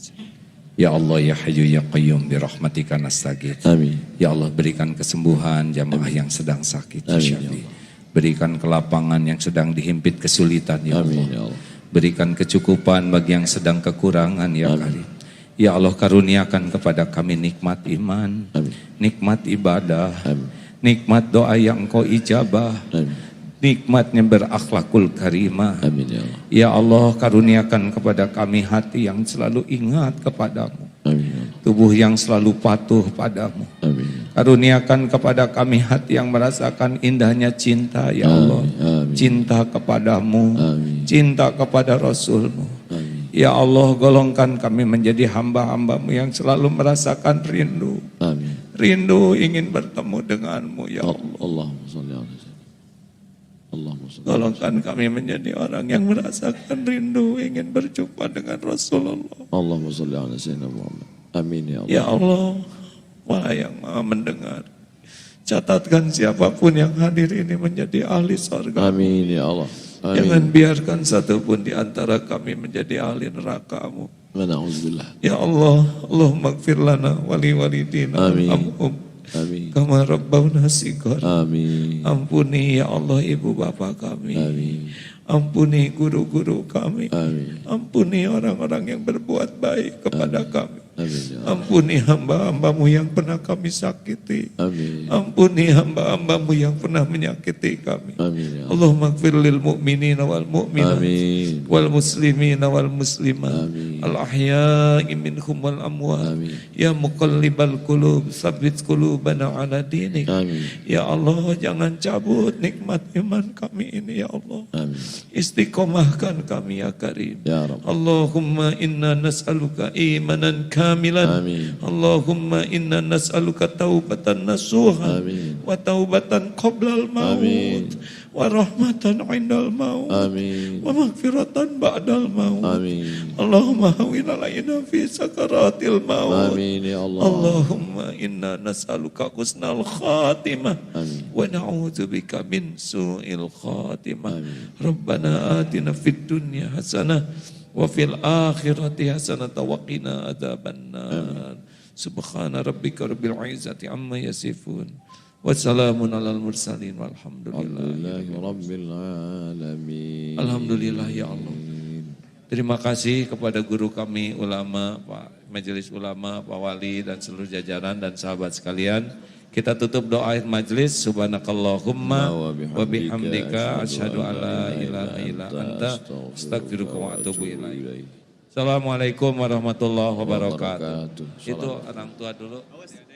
Ya Allah ya Hayyu ya Qayyum bi rahmatika nastaghits. Amin. Ya Allah, berikan kesembuhan jamaah yang sedang sakit. Amin, Ya ya Allah. Berikan kelapangan yang sedang dihimpit kesulitan ya Amin, Allah. ya Allah. Berikan kecukupan bagi yang sedang kekurangan ya Karim. Ya Allah, karuniakan kepada kami nikmat iman, Amin. nikmat ibadah, Amin. nikmat doa yang Engkau ijabah, Amin. nikmatnya berakhlakul karimah. Amin ya Allah. Ya Allah, karuniakan kepada kami hati yang selalu ingat kepadamu, Amin ya Allah. tubuh yang selalu patuh padamu. Amin. Karuniakan kepada kami hati yang merasakan indahnya cinta ya Allah. Amin. Cinta kepadamu, Amin. cinta kepada Rasulmu. Amin. Ya Allah, golongkan kami menjadi hamba-hambamu yang selalu merasakan rindu. Amin. Rindu ingin bertemu denganmu ya Allah. Allahumma shalli ala sayyidina. Allahumma shalli. Golongkan kami menjadi orang yang merasakan rindu ingin berjumpa dengan Rasulullah. Allahumma shalli ala sayyidina Muhammad. Amin ya Allah. Ya Allah, Wahai yang Maha mendengar, Catatkan siapapun yang hadir ini menjadi ahli surga. Amin ya Allah. Jangan Amin. biarkan satupun di antara kami menjadi ahli neraka-Mu. Wa na'udzubillah. Ya Allah, Allahumma gfir lana wali walidina Amin. warhamhum Amin. kama rabbawna shighar. Amin. Ampuni ya Allah ibu bapak kami. Amin. Ampuni guru-guru kami. Amin. Ampuni orang-orang yang berbuat baik kepada kami. Amin ya Allah. Ampuni hamba-hambamu yang pernah kami sakiti. Amin. Ampuni hamba-hambamu yang pernah menyakiti kami. Amin ya Allah. Allahumma gfir lil mu'minina wal mu'minat Amin. wal muslimina wal muslimat Amin. al ahya'i minhum wal amwat. Amin. Ya muqallibal qulub tsabbit qulubana ala dinik. Amin. Ya Allah, jangan cabut nikmat iman kami ini ya Allah. Amin. Istiqomahkan kami ya Karim. Ya Rabb. Allahumma inna nas'aluka imanan kamilan. Amin. Allahumma inna nas'aluka taubatan nasuha Amin. wa taubatan qoblal maut Amin. wa rahmatan indal maut Amin. wa maghfiratan ba'dal maut. Amin. Allahumma hawin alaina fi sakaratil maut. Amin ya Allah. Allahumma inna nas'aluka husnal khatimah Amin. wa na'udzubika min su'il khatimah. Amin. Rabbana atina fid dunya hasanah wa fil akhirati hasanah wa qina adzabannar. Subhana rabbika rabbil izzati amma yasifun. Wassalamun alal mursalin walhamdulillah. Alhamdulillahi Rabbil Alamin. Alhamdulillah ya Allah. Terima kasih kepada guru kami ulama, Pak Majelis Ulama, Pak Wali dan seluruh jajaran dan sahabat sekalian. Kita tutup doa akhir majelis. Subhanakallahumma wa bihamdika asyhadu an la ilaha illa anta astaghfiruka wa atubu ilaik. Assalamualaikum warahmatullahi wabarakatuh. Itu orang tua dulu. Awas.